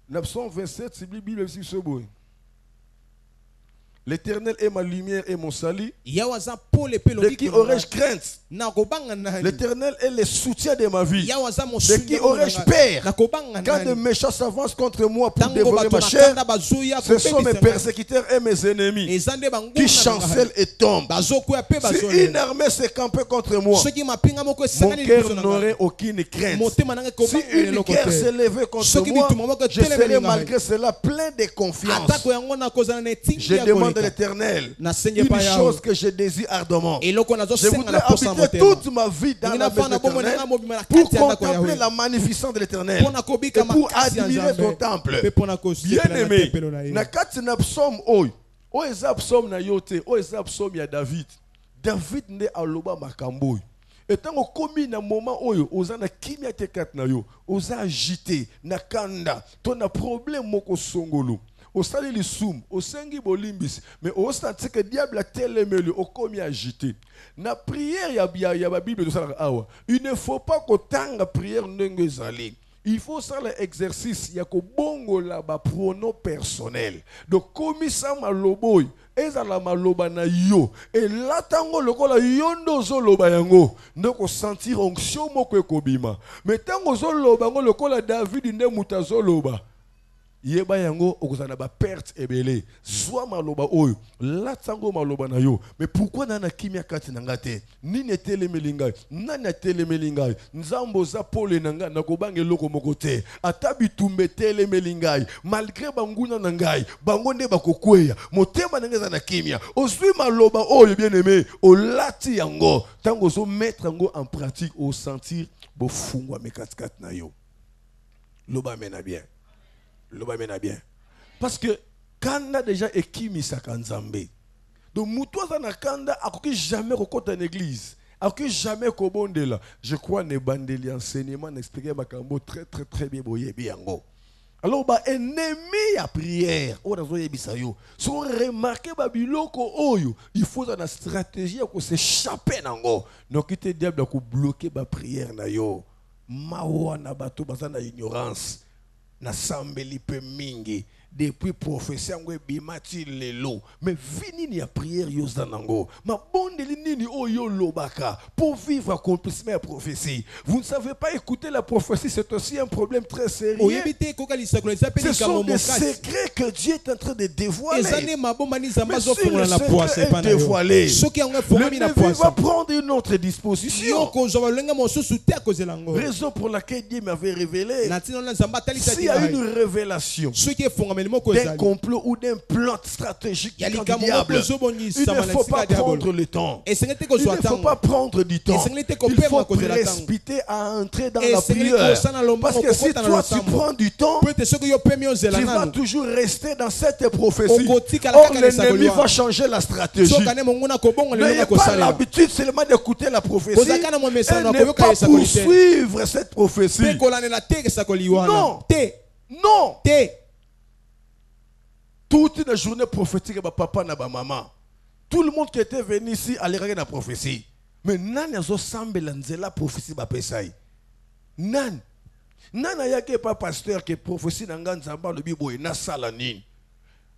Dans Psaume 27, c'est la Bible qui se boit. L'Éternel est ma lumière et mon salut. De qui aurais-je crainte? L'Éternel est le soutien de ma vie. De qui aurais-je peur? Quand de méchants s'avancent contre moi pour dévorer ma chair, ce sont mes persécuteurs et mes ennemis qui chancellent et tombent. Si une armée s'est campée contre moi, mon cœur n'aurait aucune crainte. Si une guerre s'est levée contre moi, je serai malgré cela plein de confiance. Je demande de l'Éternel une chose que je désire ardemment. Je voudrais habiter toute ma vie dans la maison de l'Éternel pour contempler la magnificence de l'Éternel et pour admirer son temple. Bien aimé, na kati na psaume oyo eza psaume na yote oyo eza psaume ya David. David nde aloba makambo oyo. Et tant que komi na moment oyo oza na kimia te kat na yo oza agité na kanda ton a problème moko songolo. Au sali li soum, au sengi bolimbis, mais au senti que diable a télémeli, au komi agité. Na prière ya ba Bible de ça awa. Il ne faut pas que tanga prière ndenge zali. Il faut ça l'exercice ya ko bongo la ba pronom personnel. Donc komi sa maloboy, ezala maloba na yo. Et là tango lokola yondo zo loba yango, ndoko sentir onction moko ekobima. Mais tango zo loba ngo lokola David nde muta zo loba. yeba yango okozana ba perte ebele soit maloba oyo la tango maloba na yo mais pourquoi nana kimia kati nanga te nini telemeli ngai nani telemeli ngai nzambo za pole nanga nakobanga eloko moko te ata bitumbe telemeli ngai malgré banguna na ngai bango nde bakokweya motema nanga za na kimia osui maloba oyo bien aimé olati yango tango zo mettre yango en pratique au sentir bo fungwa mekatikati na yo loba mena bien. Loba mena bien. Parce que quand on a déjà équimi sa kanzambe. Donc mutoza na kanda akoki jamais kokota en église. Akoki jamais kobonde là. Je crois ne bandeli enseignement n'expliquer makambo très bien boye biango. Alors ba ennemi à prière. O razo yebisa yo. So remarquer ba biloko oyo, il faut une stratégie ko s'échapper nango. Donc ite diable ko bloquer ba prière na yo. Mawa na bato bazana ignorance. Na sambeli pe mingi depuis prophétie ngo bimati lelo mais vini ni ya prière yo zanango ma bondeli nini oyo lobaka pour vivre accomplissement la prophétie. Vous ne savez pas écouter la prophétie, c'est aussi un problème très sérieux. Ce sont des secrets que Dieu est en train de dévoiler. Mais si le secret est dévoilé, l'ennemi va prendre une autre disposition. Raison pour laquelle Dieu m'avait révélé, s'il y a une révélation d'un complot ou d'un plan stratégique du diable, il ne faut pas prendre le temps. Il ne faut pas prendre du temps. Il faut précipiter à entrer dans la prière. Parce que si toi tu prends du temps, tu vas toujours rester dans cette prophétie. Or l'ennemi va changer la stratégie. N'ayez pas l'habitude seulement d'écouter la prophétie et ne pas poursuivre cette prophétie. Non. Non. Toute une journée prophétique, papa na maman. Tout le monde qui était venu ici allait regarder la prophétie. Mais nan yazo semble la prophétie ba pesai. Nan ayake pas pasteur qui prophétie nanga nzamba le bibo na sala nini.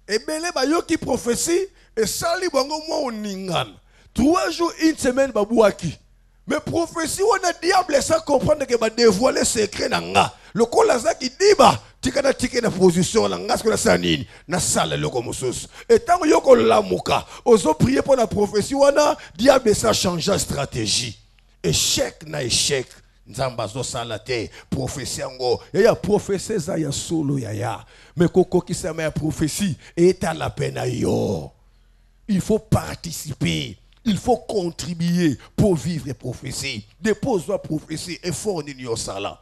Et belé ba yo qui prophétie et sali bango mo ningan. 3 jours une semaine babouaki. Mais prophétie on a diable ça comprendre que ba dévoiler secret nanga. Le kolaza qui dit ba tikana tike na position la ngasko la sanini na sala loko mosusu. Et tant yoko lamuka ozo prier pour la prophétie wana diable ça change la stratégie. Échec na échec. Nzamba zo salate prophétie ngo ya prophétie za ya solo ya mais koko ki sa ma prophétie est à la peine yo. Il faut participer, il faut contribuer pour vivre prophétie. Dépose la prophétie et fournir yo sala.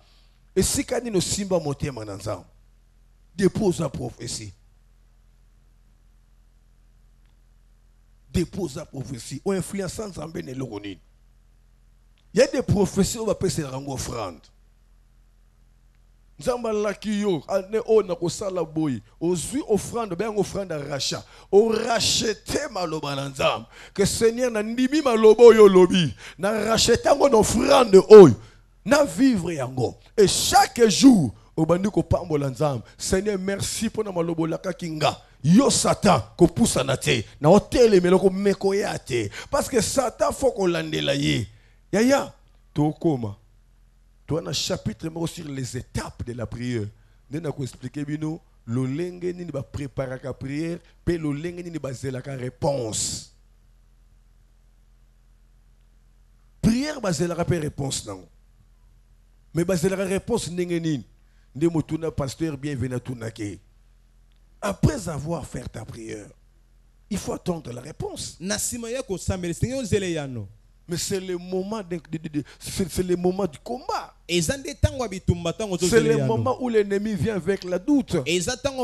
Et si kani no simba motema nanzam dépose la prophétie. Dépose la prophétie. Ou influençant Nzambe ne l'oroni. Il y a des prophéties où on va payer ses rangs offrandes. Nzamba laki yo ane o na kosala boy ozui offrande ben offrande à rachat o racheter maloba na Nzambe que Seigneur na ndimi maloba yo lobi na racheter ngo offrande oyo na vivre yango et chaque jour au bandi ko pambola Nzambe Seigneur merci pour na maloba la kinga yo Satan ko poussa na te na hôtel meloko mekoya te parce que Satan faut ko landela ye yaya tokoma. Toi, dans le chapitre sur les étapes de la prière, nous allons expliquer bino le lenge ni ba préparer la prière, puis le lenge ni ba zela la réponse. Prière ba zela la réponse non. Mais ba zela la réponse ndenge ni ndé motuna pasteur bienvenu tunake. Après avoir fait ta prière, il faut attendre la réponse. Mais c'est le moment c'est le moment du combat. C'est le moment où l'ennemi vient avec la doute. Vient avec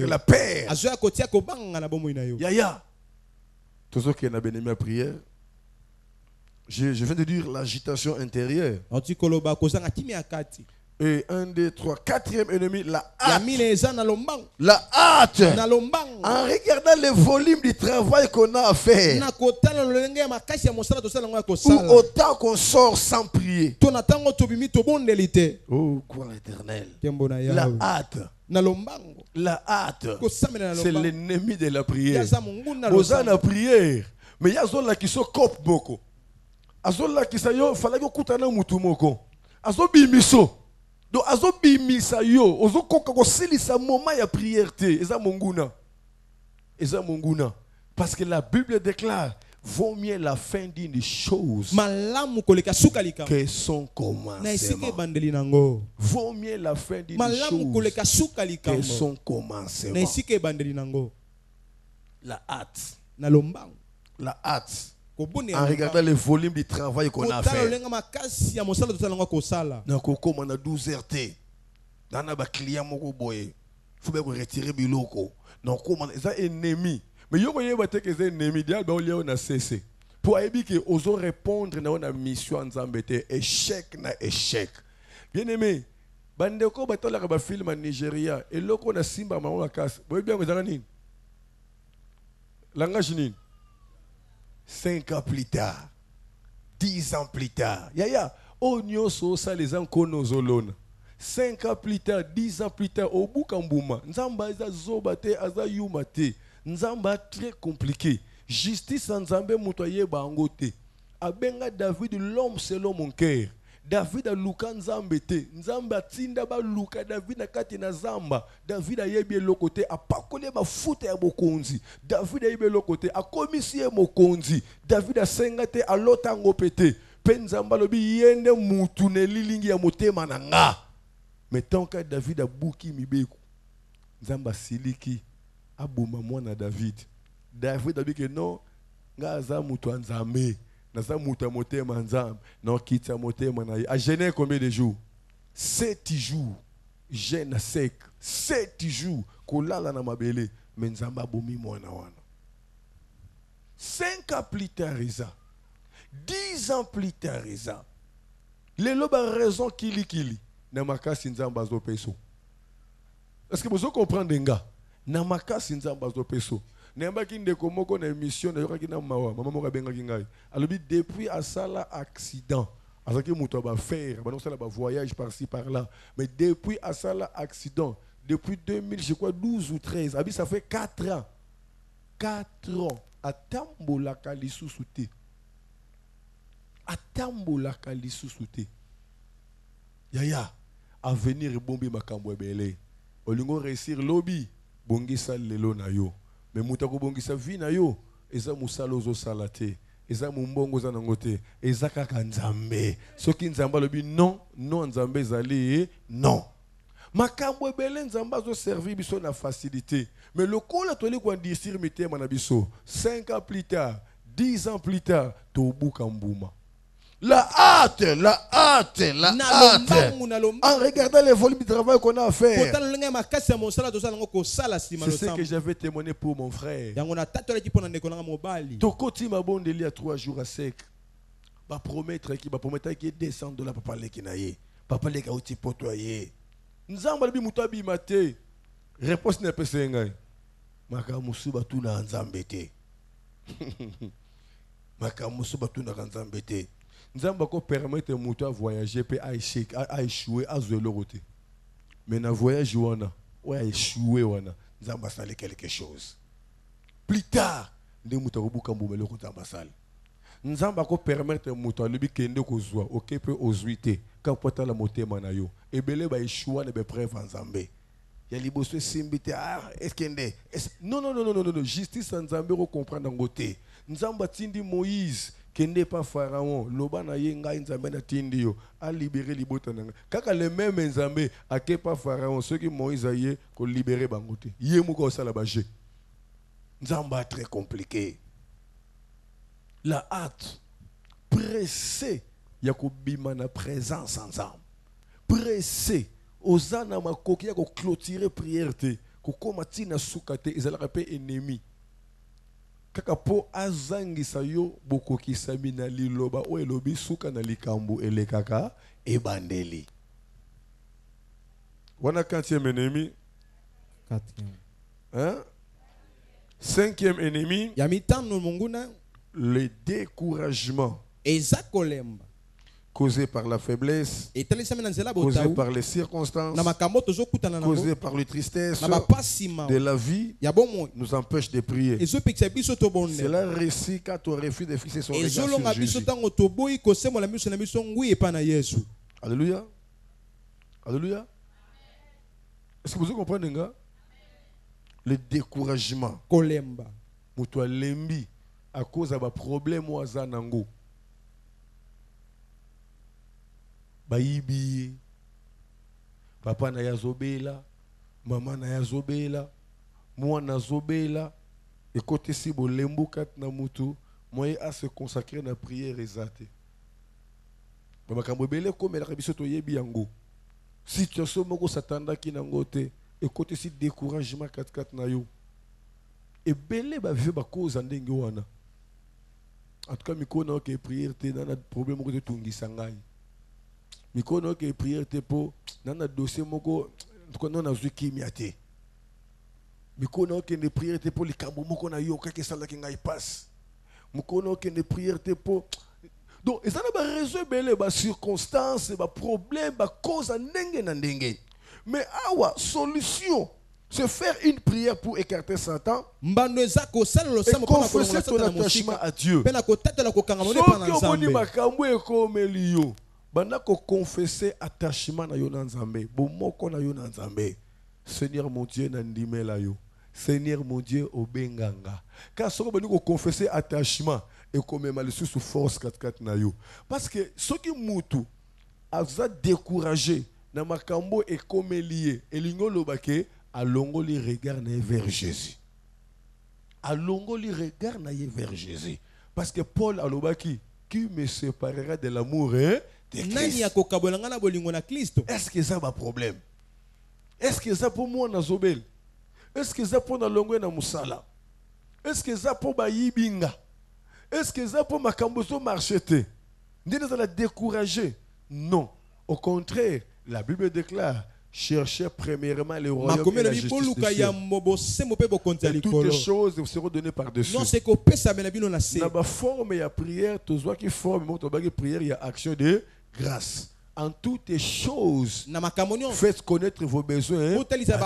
la peur. Yaya. Tous ceux qui ont béni ma prière. Je viens de dire l'agitation intérieure. Et 1, 2, 3, 4e ennemi, la hâte. La hâte. En regardant le volume du travail qu'on a à faire. Ou autant qu'on sort sans prier. Oh, quoi l'éternel. La hâte. La hâte. C'est l'ennemi de la prière. Vous avez la prière. Mais il y a des gens qui sont copes beaucoup. Il y a des gens qui sont fallait que kutana mutumoko. Azo bimiso. Donc, azo bimisa yo, ozo koka ko silisa moment ya prière te, eza monguna. Eza monguna. Parce que la Bible déclare, vaut mieux la fin d'une chose malamu koleka suka likambo que son na esika commencement. ebandeli nango. Vaut mieux la fin d'une Malamu chose koleka suka que likambo son na commencement. esika ebandeli nango. La hâte. Na lombango La hâte. kobone En regardant le volume du travail qu'on a à kotala faire. olenga makasi ya mosala tosala ngo kosala. Na kokoma na 12h te. Dana ba client moko boye. Faut bien retirer biloko. Na kokoma eza ennemi. Mais yoko yeba te que c'est ennemi. Dia ba olia na cessé. Pour aider que oso répondre na ona mission nzambe te échec na échec. Bien aimé. Bandeko batola ba film en Nigeria et loko na simba ma ona casse. Boye bien ngozanga nini? Langage nini? 5 ans plus tard, 10 ans plus tard, yaya, onyo so sa les ankono zolona. 5 ans plus tard, 10 ans plus tard, au Bukambuma, Nzamba eza zobate, aza yumate, Nzamba très compliqué. Justice Nzambe mutoye bangote. Abenga David l'homme selon mon cœur. David a luka Nzambe te. Nzambe atinda ba luka David na kati na zamba. David a yebi lokote a pakole ba futa ya bokonzi. David a yebi lokote a komisi ye mokonzi. David a sengate a lotango pete. Pe Nzamba lobi yende mutu ne lilingi ya motema na nga. Mais tant que David a buki mibeku. Nzamba siliki abuma mwana David. David a dit que non, nga za mutu Nzambe. Naza muta motema nzambe na kitsa motema na a jeûné combien de jours? 7 jours. Jeûne sec 7 jours kolala na mabele mais nzamba bomi mwana wana. 5 ans plus tard isa. 10 ans plus tard isa. Lelo ba raison kili na makasi nzamba zo peso. Est-ce que vous comprenez nga? Na makasi nzamba zo peso. Nemba ki ndeko moko na émission na yoka na mawa mama moko benga kingai alobi depuis asala accident azaki muto ba faire ba non sala ba voyage par-ci par-là mais depuis asala accident depuis 2000 je crois 12 ou 13 abi ça fait 4 ans 4 ans atambola kalisusu te atambola kalisusu te yaya avenir bombi makambo ebele olingo réussir lobby bongisa lelo na yo. Mais mutako bongisa vie na yo eza musala ozo salate eza mumbongo za nangote eza kaka nzambe soki nzamba lobi non non nzambe zali non makambo ebele nzamba zo servir biso na facilité mais le kola toli kwa ndisir mitema na biso 5 ans plus tard 10 ans plus tard to buka mbuma. La hâte, la hâte, la hâte. En regardant les volumes du travail qu'on a à faire. C'est ce que j'avais témoigné pour mon frère. Tokoti mabondeli à 3 jours à sec. Va promettre qu'il descend de la papa lekinaye. Papa leka uti potoyer. Nzamba bi mutabi mate. Réponse n'est pas sengai. Makamusu batuna nzambete. Makamusu batuna nzambete. Nzamba ko permettre mutu à voyager pe a échouer à zolorote. Mais na voyage wana, ou a échoué wana, nzamba sale quelque chose. Plus tard, ndi mutu obuka mbumelo ko nzamba sale. Nzamba ko permettre mutu alubi kende ko zwa, OK pe ozuite, ka pota la motema na yo. Ebele ba échouer na be preuve nzambe. Ya liboso simbite est-ce kende? Non non non non non, justice nzambe ko comprendre ngote. Nzamba tindi Moïse kende pas pharaon loba na yenga nzambe na tindi yo a libérer libota nanga kaka le même nzambe ake pas pharaon ceux qui Moïse aye ko libérer bangote yé moko sala baje nzamba très compliqué. La hâte pressé ya ko bima na présence ensemble pressé ozana makoki ya ko clôturer prière te ko koma tina sukate ezala pe ennemi kaka po azangisa yo bokoki samina liloba o elobi suka na likambo elekaka ebandeli wana 4e ennemi 5e ennemi le découragement causé par la faiblesse, causé par les circonstances, causé par la tristesse de la vie, nous empêche de prier. C'est la récit quand on refuse de fixer son regard sur Jésus. Alléluia. Alléluia. Est-ce que vous comprenez, nga? Le découragement. Kolemba. Mutu lembi à cause de problème ou azanango. Baibi. Papa na yazobela, maman na yazobela, moi na zobela. Et côté si bo lembu kat na mutu, moi à se consacrer na prière exate. Baba kambobele comme la biso to yebi yango. Situation moko satanda ki nango te. Et côté si découragement kat na yo. Et belé ba vieux ba cause ndenge wana. En tout cas mikona ke prière te na problème moko te tungisa ngai. Mikona ke prière te po na dossier moko en tout cas non na zuki miate. Mikona ke ne prière te po likambo moko na yo ka ke sala ke ngai passe. Mikona ke ne prière te po. Donc ça n'a pas raison belé ba circonstance ba problème ba cause ndenge na ndenge. Mais awa solution c'est faire une prière pour écarter Satan et confesser ton attachement à Dieu. Confesser attachement à Nzambe. Seigneur mon Dieu, nandimela yo. Seigneur mon Dieu, obenganga. Car si on confesser attachement et comme mal sous force 4 na yo. Parce que ce qui moutou a découragé na makambo et comme lié et lingolo bake alongo li regarde vers Jésus. Alongo li regarde vers Jésus. Parce que Paul alobaki qui me séparera de l'amour de Christ. Est-ce que ça va un problème? Est-ce que ça pour moi na zobel? Est-ce que ça pour na longo na musala? Est-ce que ça pour bayibinga? Est-ce que ça pour makambo so marchete? Ndine ça la décourager? Non. Au contraire, la Bible déclare cherchez premièrement le royaume et la justice de Dieu. Et toutes les choses vous seront données par-dessus. Dans la forme, il y a prière, tout ce qui forme, il y a prière, il y a action de grâce. En toutes les choses, faites connaître vos besoins à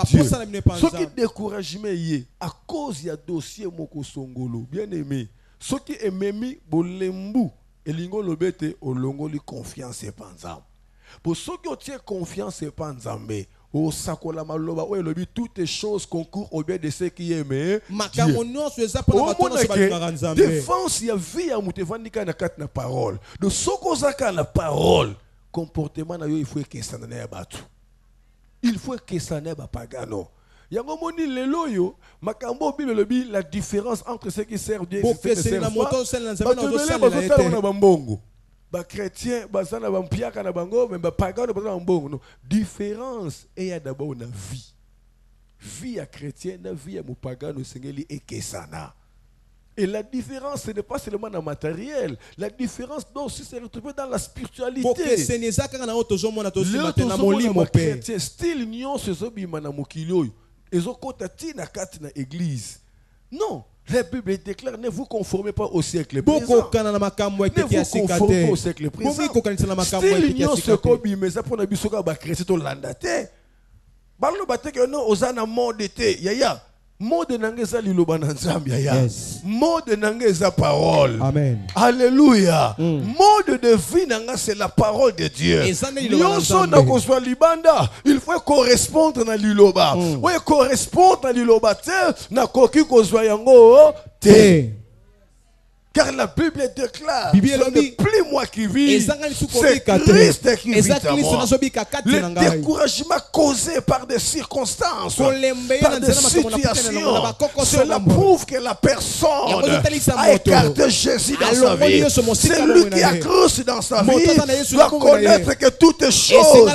Dieu. Ce qui décourage, à cause il y a dossier moko songolo, bien aimé. Ce qui est même bolembu et lingolo bete olongoli confiance et panzam. Pour ceux qui ont confiance et pas Nzambe, au sakola maloba ou elobi toutes les choses concourent au bien de ceux qui aiment Dieu. Défense ya vie ya mutevandika na kat na parole. De sokozaka na parole, comportement na yo il faut que ça na batu. Il faut que ça na ba pagano. Yango moni lelo yo makambo bible lobi la différence entre ceux qui servent Dieu et ceux qui servent pas. Ba chrétien bazana ba mpiaka na bango mais ba pagano bazana mbongo no différence et ya d'abord na vie à chrétien na vie à mupagano sengeli ekesana. Et la différence ce n'est pas seulement dans le matériel, la différence doit aussi se retrouver dans la spiritualité. Le chrétien style nion se zobima na mokilio ezokota tina kati na église. Non. La Bible déclare, ne vous conformez pas au siècle présent. Ne vous conformez pas au siècle présent. Si l'union se combine, mais ça pour nous ça va créer tout l'andate. Ballo bateke no ozana mode te yaya. Mode nangeza liloba na Nzambe yaya. Mode nangeza parole. Amen. Alléluia. Mode de vie nanga c'est la parole de Dieu. Nyonso na kozwa libanda, il faut correspondre na liloba. Oui, correspondre na liloba te na koki kozwa yango te. Car la Bible déclare, ce n'est plus moi qui vis, c'est Christ qui vit en moi. Le découragement causé par des circonstances, par des situations, cela prouve que la personne a écarté Jésus dans sa vie. C'est lui qui a cru dans sa vie, doit connaître que toutes les choses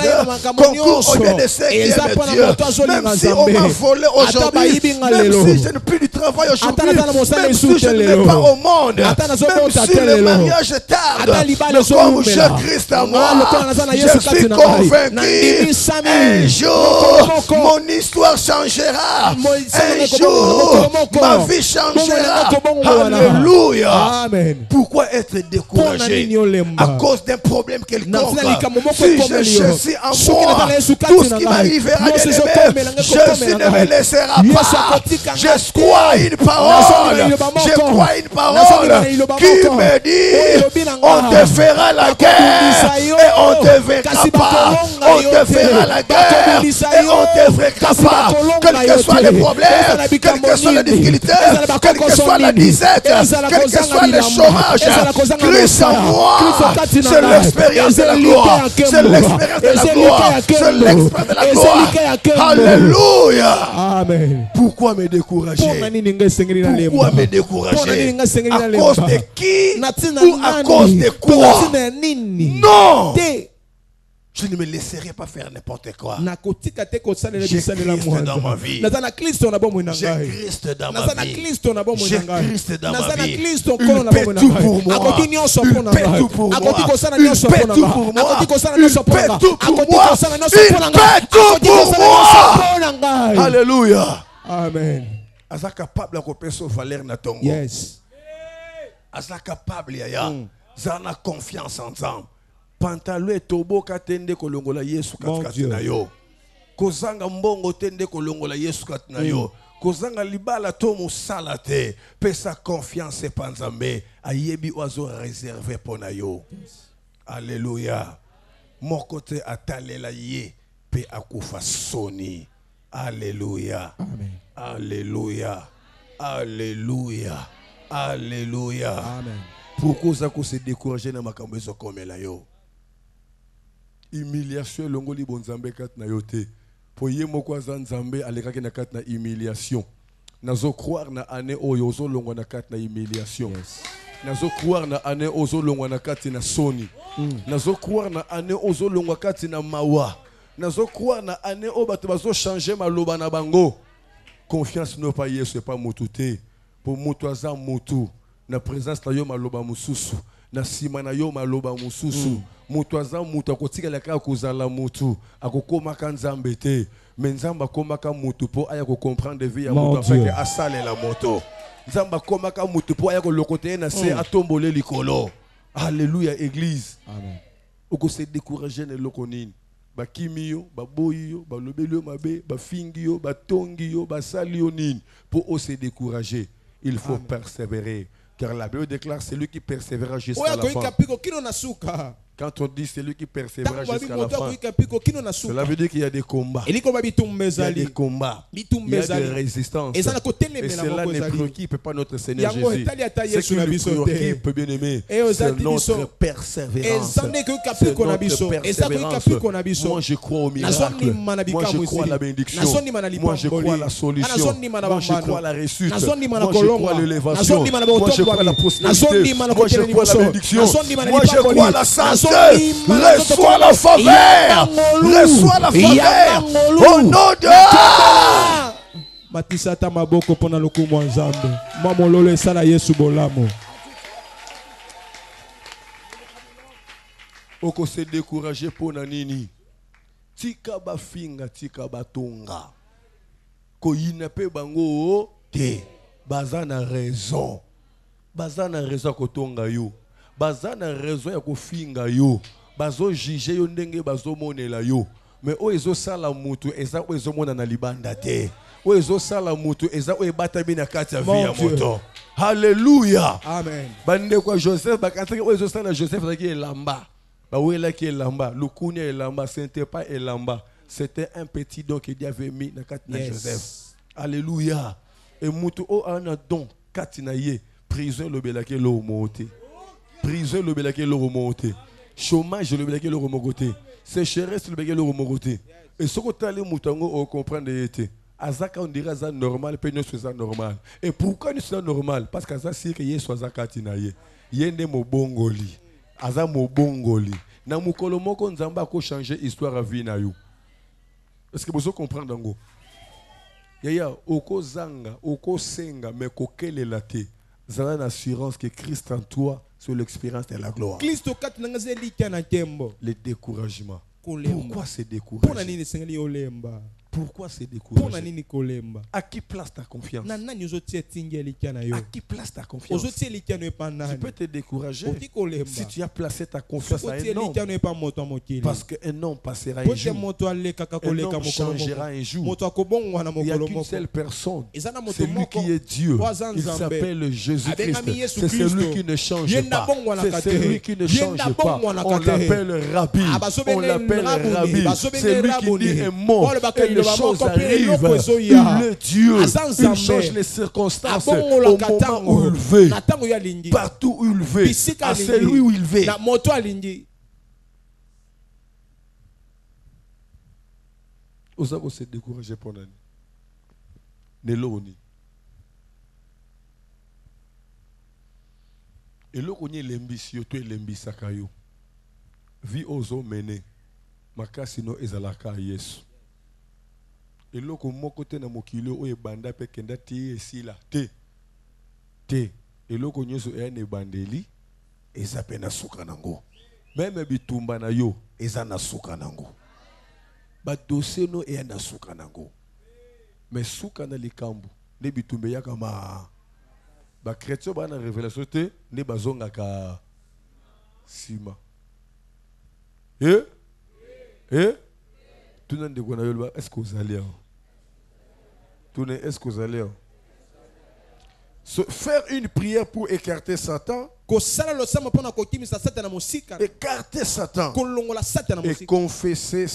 concourent au bien de ceux qui aiment Dieu. Même si on m'a volé aujourd'hui, même si je n'ai plus du travail aujourd'hui, même si je ne vais pas au monde, même si le mariage tarde, mais comme j'ai Christ à moi, je suis convaincu, un jour, mon histoire changera, un jour, ma vie changera. Alléluia. Amen. Pourquoi être découragé à cause d'un problème quelconque? Si je suis en moi, tout ce qui m'arrivera de l'évêque, Jésus ne me laissera pas. Je crois crois une parole. Je crois une parole qui me dit on te fera la guerre et on te vaincra pas. On te fera la guerre et on te vaincra pas. Quels que soient les problèmes, quelles que soient les difficultés, quelle que soit la disette, quel que soit le chômage, Christ en moi, c'est l'expérience de la gloire. C'est l'expérience de la gloire. C'est l'expérience de la gloire. Alléluia. Amen. Pourquoi me décourager? Pourquoi me décourager? À cause de qui ou à cause de quoi? Non! Je ne me laisserai pas faire n'importe quoi. J'ai Christ dans ma vie. J'ai Christ dans ma vie. J'ai Christ dans ma vie. Il paie tout pour moi. Il paie tout pour moi. Il paie tout pour moi. Il paie tout pour moi. Il paie tout pour moi. Alléluia. Amen. Asa capable de payer son valeur na tongo. Yes. Asa capable ya. Zana confiance ensemble. Pantalon tobo katende kolongola Yesu katina yo. Kozanga mbongo tende kolongola Yesu katina yo. Kozanga libala to musala te. Pesa confiance panzambe ayebi oiseau réservé pona yo. Alléluia. Mon côté atalela ye pe akufa soni. Alléluia. Amen. Alléluia. Alléluia. Alléluia. Amen. Pourquoi ça se décourager dans ma cambezo comme la yo? Humiliation longoli bonzambe kat na yote. Po ye moko zanzambe aleka na kat na humiliation. Nazo croire na ane oyozo longo na kat na humiliation. Nazo croire na ane ozo longo na kat na soni. Nazo croire na ane ozo longo kat na mawa. Nazo croire na ane o bato bazo changer maloba na bango. Confiance no pa Yesu pas motute. Pour mutu aza mutu na présence na yo maloba mususu. Na sima na yo maloba mususu. Mutu aza mutu akotika leka kozala mutu akokoma kanzambe te. Menzamba komaka mutu po aya ko comprendre vie ya mutu afin que asale la moto. Nzamba komaka mutu po aya ko lokote na se atombole likolo. Alléluia église. Amen. Oko se décourager ne lokonini. Ba kimio, ba boyo, ba lobelio mabe, ba fingio, ba tongio, ba salio nini. Pour se décourager, il faut persévérer. Car la Bible déclare celui qui persévérera jusqu'à la fin. Quand on dit celui qui persévérera jusqu'à la fin, cela veut dire qu'il y a des combats. Il y a des combats. Il y a des résistances. Et cela ne préoccupe pas notre Seigneur Jésus. Ce qui nous préoccupe, bien aimé, c'est notre persévérance. C'est notre persévérance. Moi je crois au miracle. Moi je crois à la bénédiction. Moi je crois à la solution. Moi je crois à la réussite. Moi je crois à l'élévation. Moi je crois à la prospérité. Moi je crois à la bénédiction. Moi je crois à la santé. Reçois la faveur. Reçois la faveur. Au nom de Matisata maboko pona lokumu nzambe. Mama lolo esala Yesu bolamo. Oko se décourager pona nini. Tika ba finga tika batonga. Ko yinape bango te. Bazana raison. Bazana raison ko tonga yo. Bazana raison ya kofinga yo. Bazo juger yo ndenge bazo monela yo. Mais o ezo sala mutu eza o ezo mona na libanda te. O ezo sala mutu eza o ebata bina kati ya via moto. Alléluia. Amen. Bande kwa Joseph bakataki o ezo sala Joseph zaki elamba. Ba wela ki elamba, lukunya elamba, c'était pas elamba. C'était un petit don que Dieu avait mis na kati na Joseph. Alléluia. Et mutu o ana don kati na ye. Prison le belake lo monte. Prison le belake le remonté. Chômage le belake le remonté. Sécheresse le belake le remonté. Et ce que tu as les moutango on comprend de été. Azaka on dirait ça normal, puis nous c'est normal. Et pourquoi nous c'est normal? Parce que ça c'est que Yesu azaka tinaye. Yende mo bongoli. Aza mo bongoli. Na mukolo moko nzamba ko changer histoire à vie na yo. Est-ce que vous comprenez dango? Yaya oko zanga, oko senga mais ko kele late. Zana une assurance que Christ en toi sur l'expérience de la gloire. Le découragement. Pourquoi se décourager? Pourquoi se Pona décourager? nini kolemba? À qui place ta confiance? Na nani ozotie tingi likia na yo? À qui place ta confiance? Ozotie likia no epa Tu nani? peux te décourager Oki kolemba. si tu as placé ta confiance à Otie un homme. likia no epa moto mokili. Parce qu'un homme passera un Pote jour. moto aleka Un kakoleka homme mokolo changera moko. un jour. Moto akobongwa na Il n'y a mokolo qu'une moko. seule personne. Ezana moto C'est lui moko. qui est Dieu. Wazan Il Zambe. s'appelle Jésus-Christ. Abengami Yesu C'est celui Kristo. qui ne change Yenda pas. bongwa na C'est katehe. celui qui ne change Yenda pas. bongwa na On katehe. l'appelle Rabbi. Ah, basobenge On l'appelle Rabuni. Rabbi. Basobenge C'est lui qui Rabuni. dit un mot Paul et bakeli les lo choses bamoko pe arrivent. eloko ezoya. Il est Dieu. Azan Il Zambe. change les circonstances Abongola au moment katango. où il veut. Na tango ya lingi. Partout où il veut. Bisika À lingi. celui où il veut. Na moto alingi. Vous avez se décourager pour l'année. Neloni. Et là, on est l'ambitieux, tu es l'ambitieux. Vie ozo mene. Makasi no ezalaka Yesu. Et là, on mon côté na mokilo o ebanda pe kenda ti esila. Te. Et là, on est sur un ebandeli. Ezape na suka nango. Même bitumba na yo. Eza na suka nango. Ba dossier no e na suka nango. Mais suka na likambu. Ne bitumbe ya kama. Ba chrétien ba na révélation te ne bazonga ka sima. Tout le monde est-ce que vous allez? Tout le monde est-ce que vous allez? Faire une prière pour écarter Satan. Écarter Satan. Et confesser.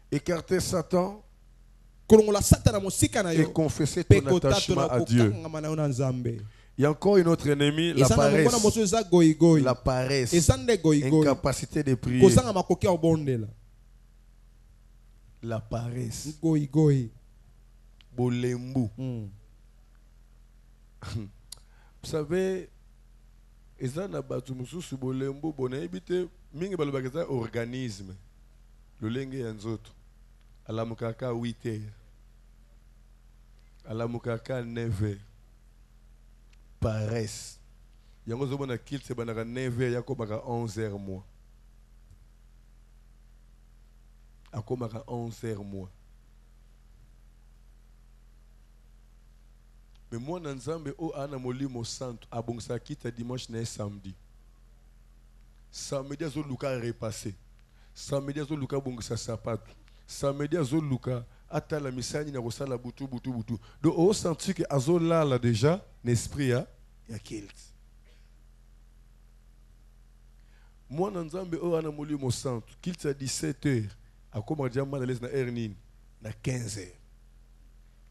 Écarter Satan. Et confesser ton attachement à Dieu. Il y a encore une autre ennemie, la paresse. La paresse. Incapacité de prier. La paresse. Bolembu. Vous savez, ezana batu mususu bolembu bona ebite mingi balobakeza organisme. Lolenge ya nzoto. Alamukaka 8h. Alamukaka 9h. Paresse. Yango zobona kilt se banaka 9h yakobaka 11h mois. Akomaka 11h mois. Mais moi nanzambe o ana molimo santo abongsa kita dimanche na samedi. Samedi azo luka repasser. Samedi azo luka bongsa sapato. Samedi azo luka atala misani na kosala butu. Donc on senti que azo là déjà l'esprit a kilt. Moi nanzambe o ana molimo santo kilt à 17h. A comment dire mal à l'aise na hernin na 15h.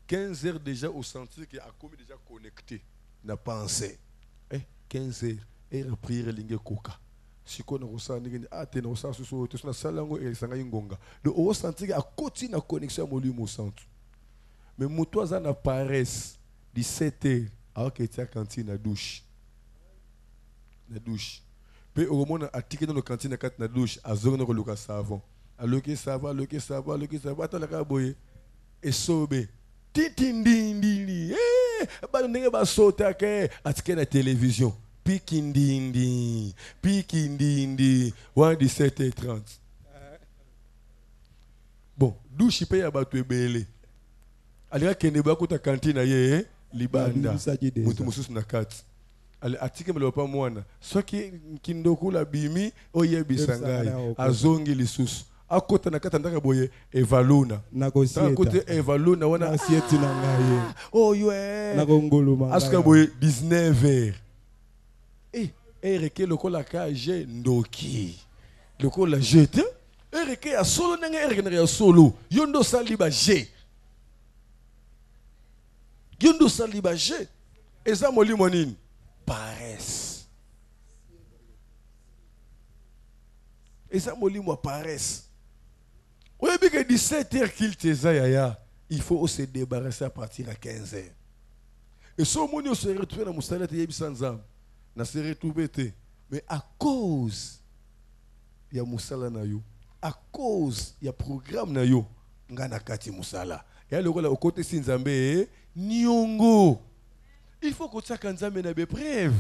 15h déjà au senti que a comme déjà connecté na pensée. 15h et prière linge koka. Si qu'on a reçu ni ate na reçu so to na salango e sanga ingonga. Donc au senti que a continue na connexion molimo santo. Mais moto za na paresse 17h alors que tu as cantine na douche. Na douche. Pe au moment a ticket dans le cantine na douche azonga ko luka savon. Alors que ça va, attends la caboye. Et sobe. Titindindi. Ba ndenge ba sauter ke atike na télévision. Pikindindi. 17h30. Bon, douche pe ya batu ebele. Alika kende ba kota cantine ye libanda. Mutu mususu na kati. Ale atike melo pa mwana. Soki kindoku la bimi oyebisangai. Azongi lisusu. Akota na kata ndaka boye evaluna nakosieta kote evaluna wana asieti na ngaye oh yue nakongoluma aska boye 19h reke lokola ka je ndoki lokola jete reke ya solo nanga reke na ya solo yondo saliba je eza molimo nini paresse eza molimo paresse. Oui, mais que 17h qu'il te zaya, il faut se débarrasser à partir à 15h. Et ce moment où on se retrouve dans Moussalet et Yébissanzam, on se retrouve. Mais à cause, il y a Moussala na yo. À cause, il y a programme na yo. Ngana kati Moussala. Il y a le rôle au côté Sinzambe, Nyongo. Il faut que tu aies Nzambe na be preuve.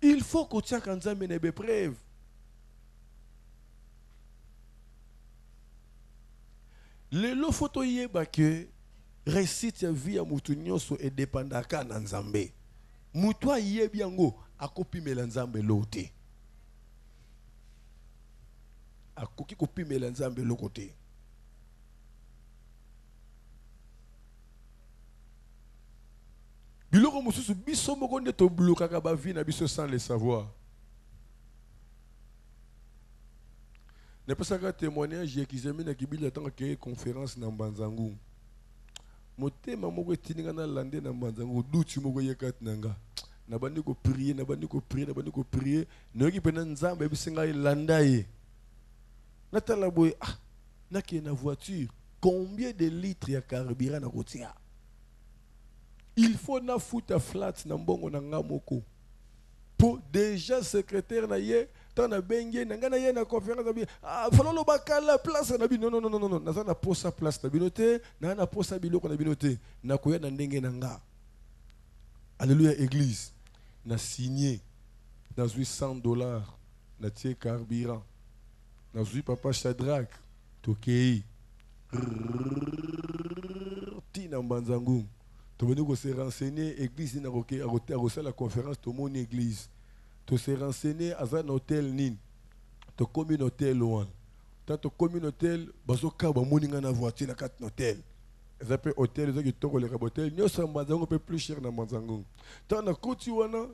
Il faut que tu aies une preuve. Le photo yeba que récite ya vie ya mutu nyonso et dépendaka na Nzambe. Mutu yebi yango akopimela Nzambe lote. Akoki kopimela Nzambe lokote. Biloko mususu biso moko nde to blokaka ba vie na biso sans le savoir. Ne pas savoir témoignage qui s'est mis na kibili tant que conférence na Mbanzangu. Motema moko tininga na lande na Mbanzangu duti moko yekat nanga. Na bandi ko prier, na bandi ko prier, na bandi ko prier. Noki pena Nzambe bisinga landa ye. Na tala boy na ke na voiture. Combien de litres ya carburant na kotia? Il faut na fouta flat na mbongo na ngamoko. Pour déjà secrétaire na ye, tant na bengue na ngana ye na conférence na bi falolo bakala place na bi non na posa place na binote na posa biloko na binote na koya na ndenge na nga. Alléluia église. Na signé na $800 na tie carburant. Na zui papa Shadrach tokei. Tina Mbanzangu. Tu veux se renseigner, église, à la conférence, tu mon église. Tu se renseigner à un hôtel, tu comme un hôtel loin. Tu comme un hôtel, tu as une voiture, tu as un hôtel. Tu as un hôtel, tu as un hôtel, tu as un peu plus cher dans Mbanzangu. Tu as un côté, tu as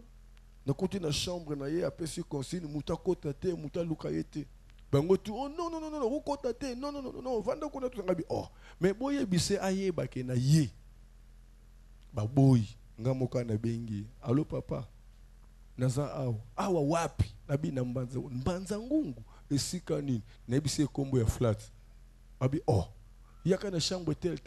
une chambre, tu as un consigne, tu as un côté, tu as un lukayete. Bango tu oh non non vanda ko na tu ngabi oh mais boye bise aye ba ke na ye ba boy ngamoka na bengi allo papa naza awa wapi nabi na mbanza ngungu esika nini na bise kombo ya flat abi oh yaka na chambre tel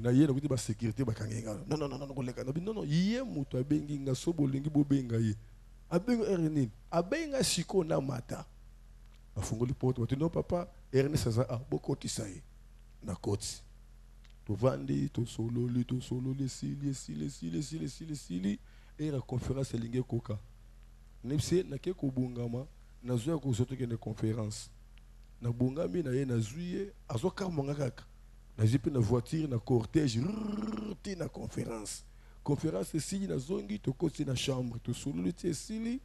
na ye na kuti ba sécurité ba kangenga non koleka nabi non ye mutu abengi nga sobo lingi bobenga ye abenga ernine abenga siko na mata afungoli porte watu no papa Ernest saza bokoti sai na koti to vandi to sololi sili et la conférence linge koka nepse na ke ko bungama na zuya ko soto ke na conférence na bungami na ye na zuye azoka monga kaka na jipe na voiture na cortège ti na conférence sili na zongi to koti na chambre to sololi ti sili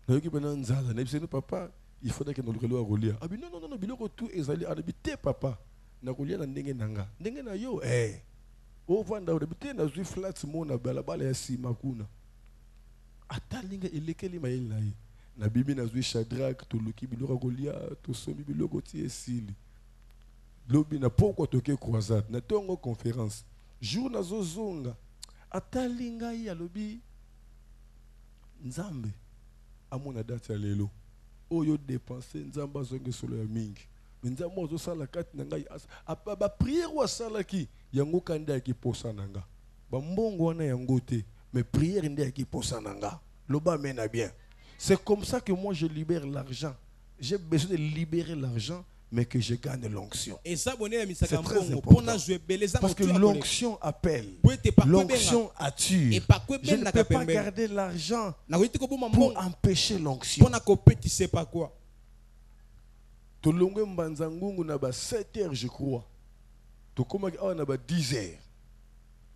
na yoki bana nzala nepse no papa il faudrait que nous le relions. Ah non, biloko tout ezali habité papa. Na relier na ndenge nanga. Ndenge na yo o vanda habité na zui flat mona balabala ya sima kuna. Atalinga elekeli mayeli na ye. Na bibi na zui Shadrach to luki biloko golia to somi biloko ti esili. Lobi na poko toke croisade na tongo conférence. Jour na zozonga. Atalinga ya lobi Nzambe amona date ya lelo. Oyo dépenser nzamba zonge solo ya mingi nzamba ozo sala kati na ngai ba prière wa sala ki yango kanda ki posa nanga ba mbongo wana yango te mais prière ndé ki posa nanga loba mena bien. C'est comme ça que moi je libère l'argent. J'ai besoin de libérer l'argent mais que je gagne l'onction. Et ça c'est très important. Parce que l'onction appelle, l'onction attire. Je ne peux pas garder l'argent pour empêcher l'onction. Tolongwe Mbanzangungu na ba 7 heures je crois. Tokoma na ba 10 heures.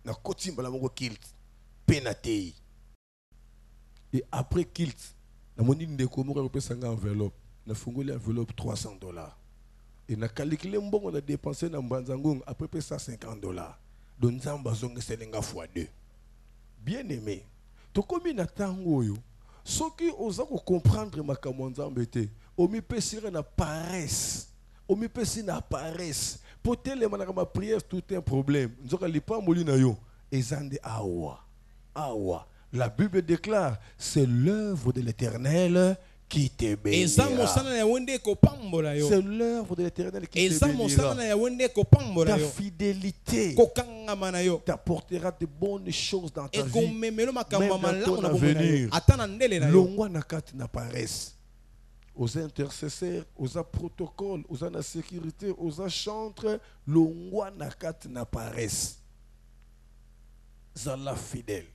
Na kotimba la moko kilt penatei. Et après kilt na moni ndeko moko pesa nga enveloppe. Na fungoli enveloppe $300. Et na calculé mbongo na dépensé na Mbanzangungu à peu près $150. Donc nzamba zonge selenga fois 2. Bien aimé. To komi na tango yo. Soki oza ko comprendre makambo nzambe te. Omi pesira na paresse. Omi pesi na paresse. Potele manaka ma prière tout un problème. Nzoka lipa moli na yo. Ezande awa. Awa. La Bible déclare c'est l'œuvre de l'Éternel qui te bénira. C'est l'œuvre de l'Éternel qui te bénira. Ta fidélité t'apportera de bonnes choses dans ta vie. Même dans ton avenir. Longwa nakati na paresse. Aux intercesseurs, aux protocoles, aux na sécurité, aux chantres, longwa nakati na paresse. Zala fidèle.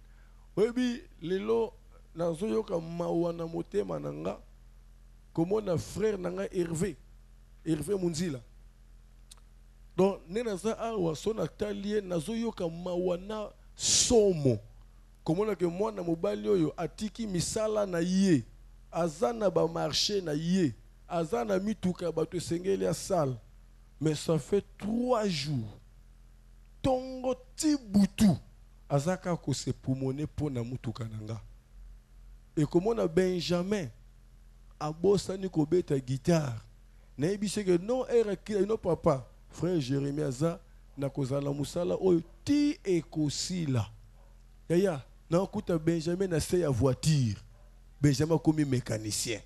Oui, lelo nazoyoka mawa na motema nanga komona frère nanga Hervé Munzila. Donc nenaza awa sona talie nazoyoka mawa na somo komona ke mwana mobali oyo atiki misala na ye azana ba marché na ye azana mituka bato esengeli ya salle. Mais ça fait 3 jours tongo tibutu azaka ko se pulmoner pour na mutuka nanga. Et komona Benjamin abosani ko beta guitare na ebise que non era ki no papa frère Jérémie aza na kozala musala oyo ti ekosila yaya na kuta Benjamin na se ya voiture Benjamin comme mécanicien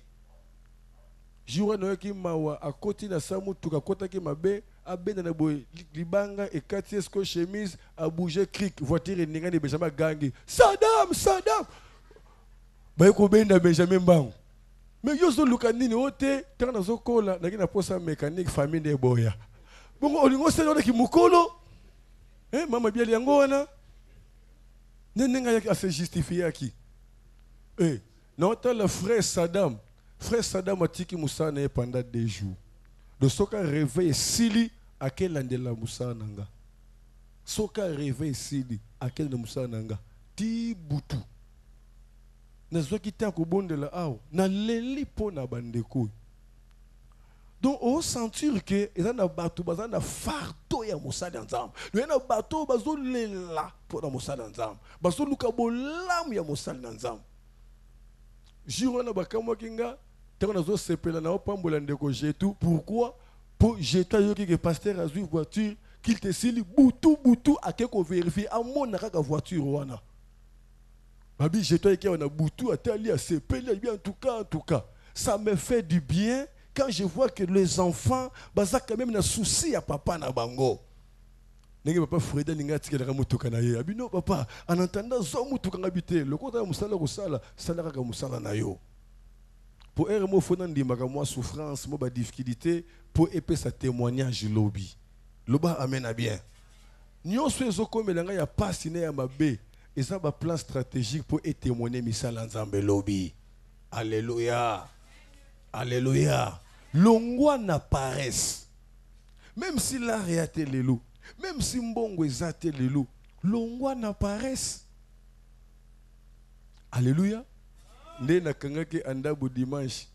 jour na ki mawa akoti na samutuka kota ki mabe abenda na boy libanga et kati esko chemise a bouger cric voiture ninga ni Benjamin gangi Saddam ba ko benda Benjamin bango. Mais yo zo luka nini ote tana zo kola na kina posa mécanique famille de boya bongo olingo selo ki mukolo mama biali yango wana nenga yaki a se justifier aki non le frère Saddam a tiki Moussa pendant 2 jours de soka réveil sili à quel andela Moussa nanga soka réveil sili à quel Moussa nanga ti butu nazo kita ko bondela aw na leli pona bandeko. Donc on sentir que ils ont bateau bazana farto ya Moussa d'ensemble il y a bateau bazo lela pona Moussa d'ensemble bazo luka bolam ya Moussa d'ensemble jiro na bakamwa kinga tena nazo sepela na opambola ndeko jetu. Pourquoi? Pour jetu yoki que pasteur a vu voiture qu'il te sili butu ake ko vérifier amona kaka voiture wana babi jetu yake on a butu atali a sepela bien en tout cas ça me fait du bien quand je vois que les enfants baza quand même na souci à papa na bango. Nenge papa Freda ninga tikela mutuka na ye abino papa en entendant zo mutuka ngabité le kota musala ko sala sala ka musala na yo pour un mot fona ndimaka moi souffrance mo ba difficulté pour épée sa témoignage lobby loba amena bien nyonso ezo komelanga ya pasi na ya mabe eza ba plan stratégique pour témoigner misala nzambe lobby. Alléluia alléluia. Longwa na paresse même si la réalité lelo même si mbongo ezate lelo longwa na paresse. Alléluia. Nde na kangaki andabo dimanche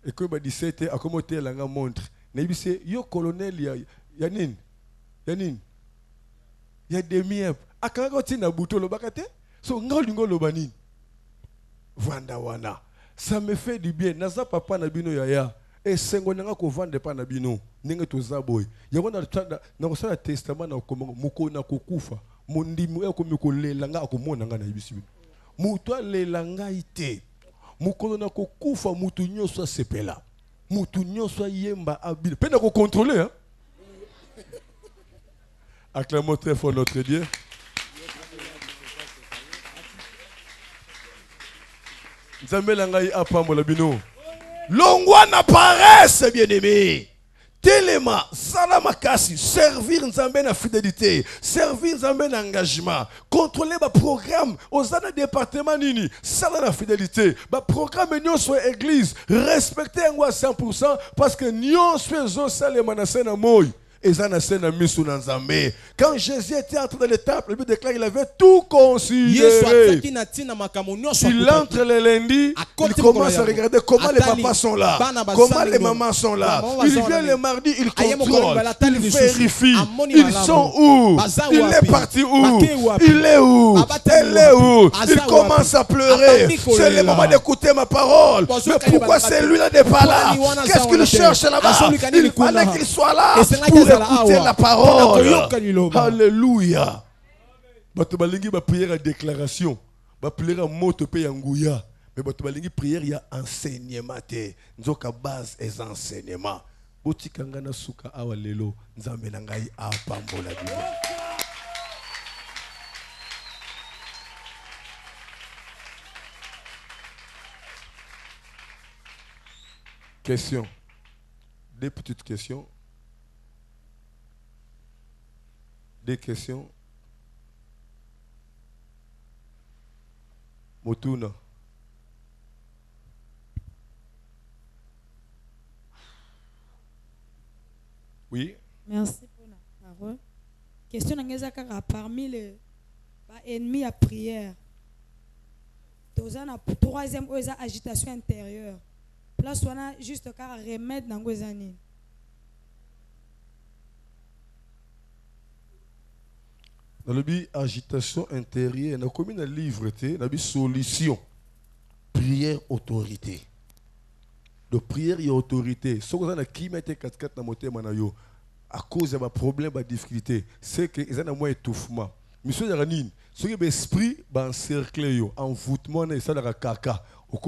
et que ba 17 a commenté la montre na bise yo colonel ya nini ya demi-ep akanga tina buto lo bakate so ngolingo lo banini vanda wana ça me fait du bien naza papa na bino yaya et sengo nanga ko vendre pa na bino ninge toza boy yango na ko sala testament na ko moko na kokufa mondimu eko mikolela nga ko mona nga na bisi mutu alelanga ite mukolo na kokufa mutu nyonso asepela mutu nyonso yemba abile pe na ko contrôler hein. Acclamons très fort notre Dieu. Nzambela apambola bino. Longwa na paresse bien-aimé. Téléma, salamakasi, servir Nzambe na fidélité, servir Nzambe na engagement, contrôler ba programme aux années département nini, sala na fidélité, ba programme nyon soit église, respecter ngwa 100% parce que nyon soit zo salema na sena moy. Quand Jésus était entré dans le temple, il déclare qu'il avait tout considéré. Il entre le lundi, il commence à regarder comment les papas sont là, comment les mamans sont là. Il vient le mardi, il contrôle, il vérifie. Ils sont où? Il est parti où? Il est où? Elle est où? Il commence à pleurer. C'est le moment d'écouter ma parole. Mais pourquoi celui-là n'est pas là? Qu'est-ce qu'il cherche là-bas? Il fallait qu'il soit là pour écouter la parole. Alléluia. Bato balingi ba prière à déclaration, ba prière à moto pe yangouya, mais bato balingi prière ya enseignement te. Nzoka base est enseignement. Boti kangana suka awa lelo nzambe na ngai apambola bino. Question. Des petites questions. Des questions. Motuna. Oui. Merci pour la parole. Question d'Angezaka parmi les ennemis à prière. Troisième, agitation intérieure. Place on a juste car remède dans les années. Dans le but agitation intérieure, on a commis un livre, on a solution. Prière autorité. De prière et autorité. Ce qu'on a qui mette 4-4 dans mon thème à cause de problème, de difficulté, c'est que ils ont un moins étouffement. Monsieur Yaranine, ce qui est l'esprit, encerclé, envoûtement, ça a caca. Il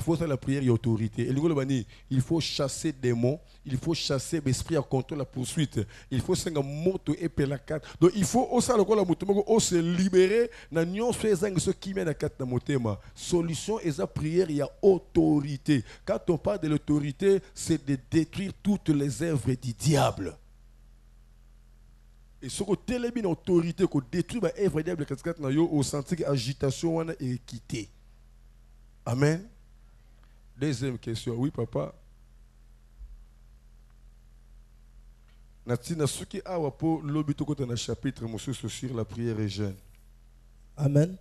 faut faire la prière et l'autorité. Il faut chasser des démons, il faut chasser l'esprit à contrôler la poursuite. Il faut faire un moto et la carte. Donc il faut aussi se libérer de ce qui mène à quatre motema. Solution et la prière, il y a autorité. Quand on parle de l'autorité, c'est de détruire toutes les œuvres du diable. Et ce côté là, une autorité qui détruit les œuvres du diable, au senti que l'agitation est quittée. Amen. Deuxième question. Oui, papa. Natina, ce qui a pour l'obito dans le chapitre, monsieur, sur la prière et jeûne. Amen.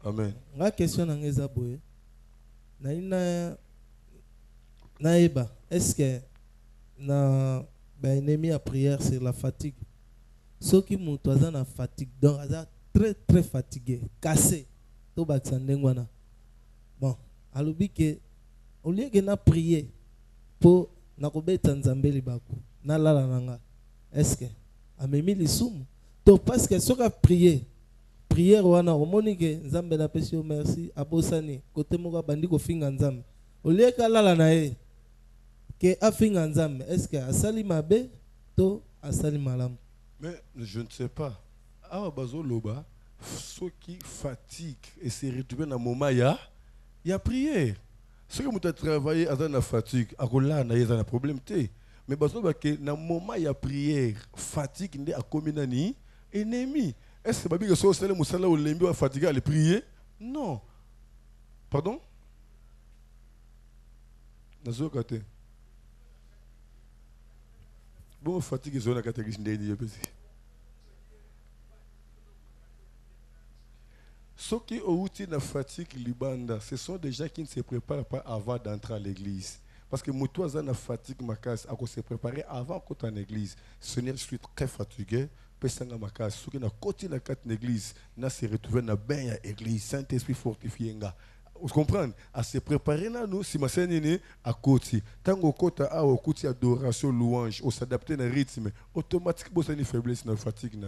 Amen. La question est Zaboé. Naïba, est-ce que na ennemi à prière c'est la fatigue? Ceux qui m'ont la fatigue, donc très très fatigué, cassé, tout baksandengwana. Bon, alors que au lieu que na prier pour na kobeta nzambe libaku na lala nanga, est-ce que amemi lisumu to parce que soka prier prière wana omoni ke nzambe na pesi yo merci abosani côté moko bandi ko finga nzambe au lieu que lala na ye que afinga nzambe, est-ce que asali mabe to asali malamu? Mais je ne sais pas. Awa bazo loba ceux qui fatiguent et se retrouvent dans le moment il y a prière. Ceux qui ont travaillé à la fatigue, à là, il y a un problème. Mais parce que dans le moment il y a prière, fatigue n'est à communani ennemi. Est-ce que babi que so sele musala ou lembi wa fatigué à prier? Non. Pardon? Nazo kate. Bon fatigue zona catégorie ndeni yepesi. Ceux qui ont eu la fatigue libanda, ce sont des gens qui ne se préparent pas avant d'entrer à l'église. Parce que moi, toi, j'ai la fatigue, ma casse, à se préparer avant qu'on soit en église. Seigneur, je suis très fatigué. Personne ma casse. Ceux qui ont continué à l'église, n'a se retrouvé dans bien l'église. Saint-Esprit fortifié. Vous comprenez? À se préparer, nous, si ma seigneur à côté. Tant qu'on côté à côté adoration, louange, on s'adapter dans le rythme, automatiquement, ça une faiblesse dans la fatigue.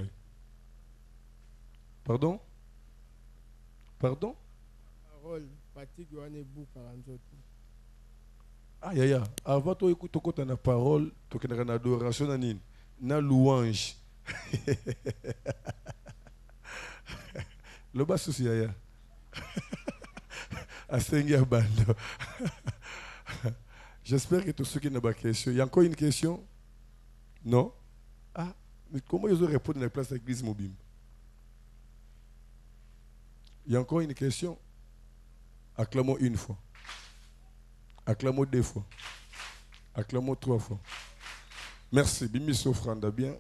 Pardon? Pardon? Parole, fatigue, on est beau 40 autres. Aïe aïe, avant toi écoute la parole, tu as une adoration na louange. Le bas souci aïe. À Seigneur Bando. J'espère que tous ceux qui n'ont pas de question. Il y a encore une question? Non? Ah, mais comment ils ont répondu dans la place de l'église mobile? Il y a encore une question? Acclamons une fois. Acclamons deux fois. Acclamons trois fois. Merci. Bimi Sofranda bien.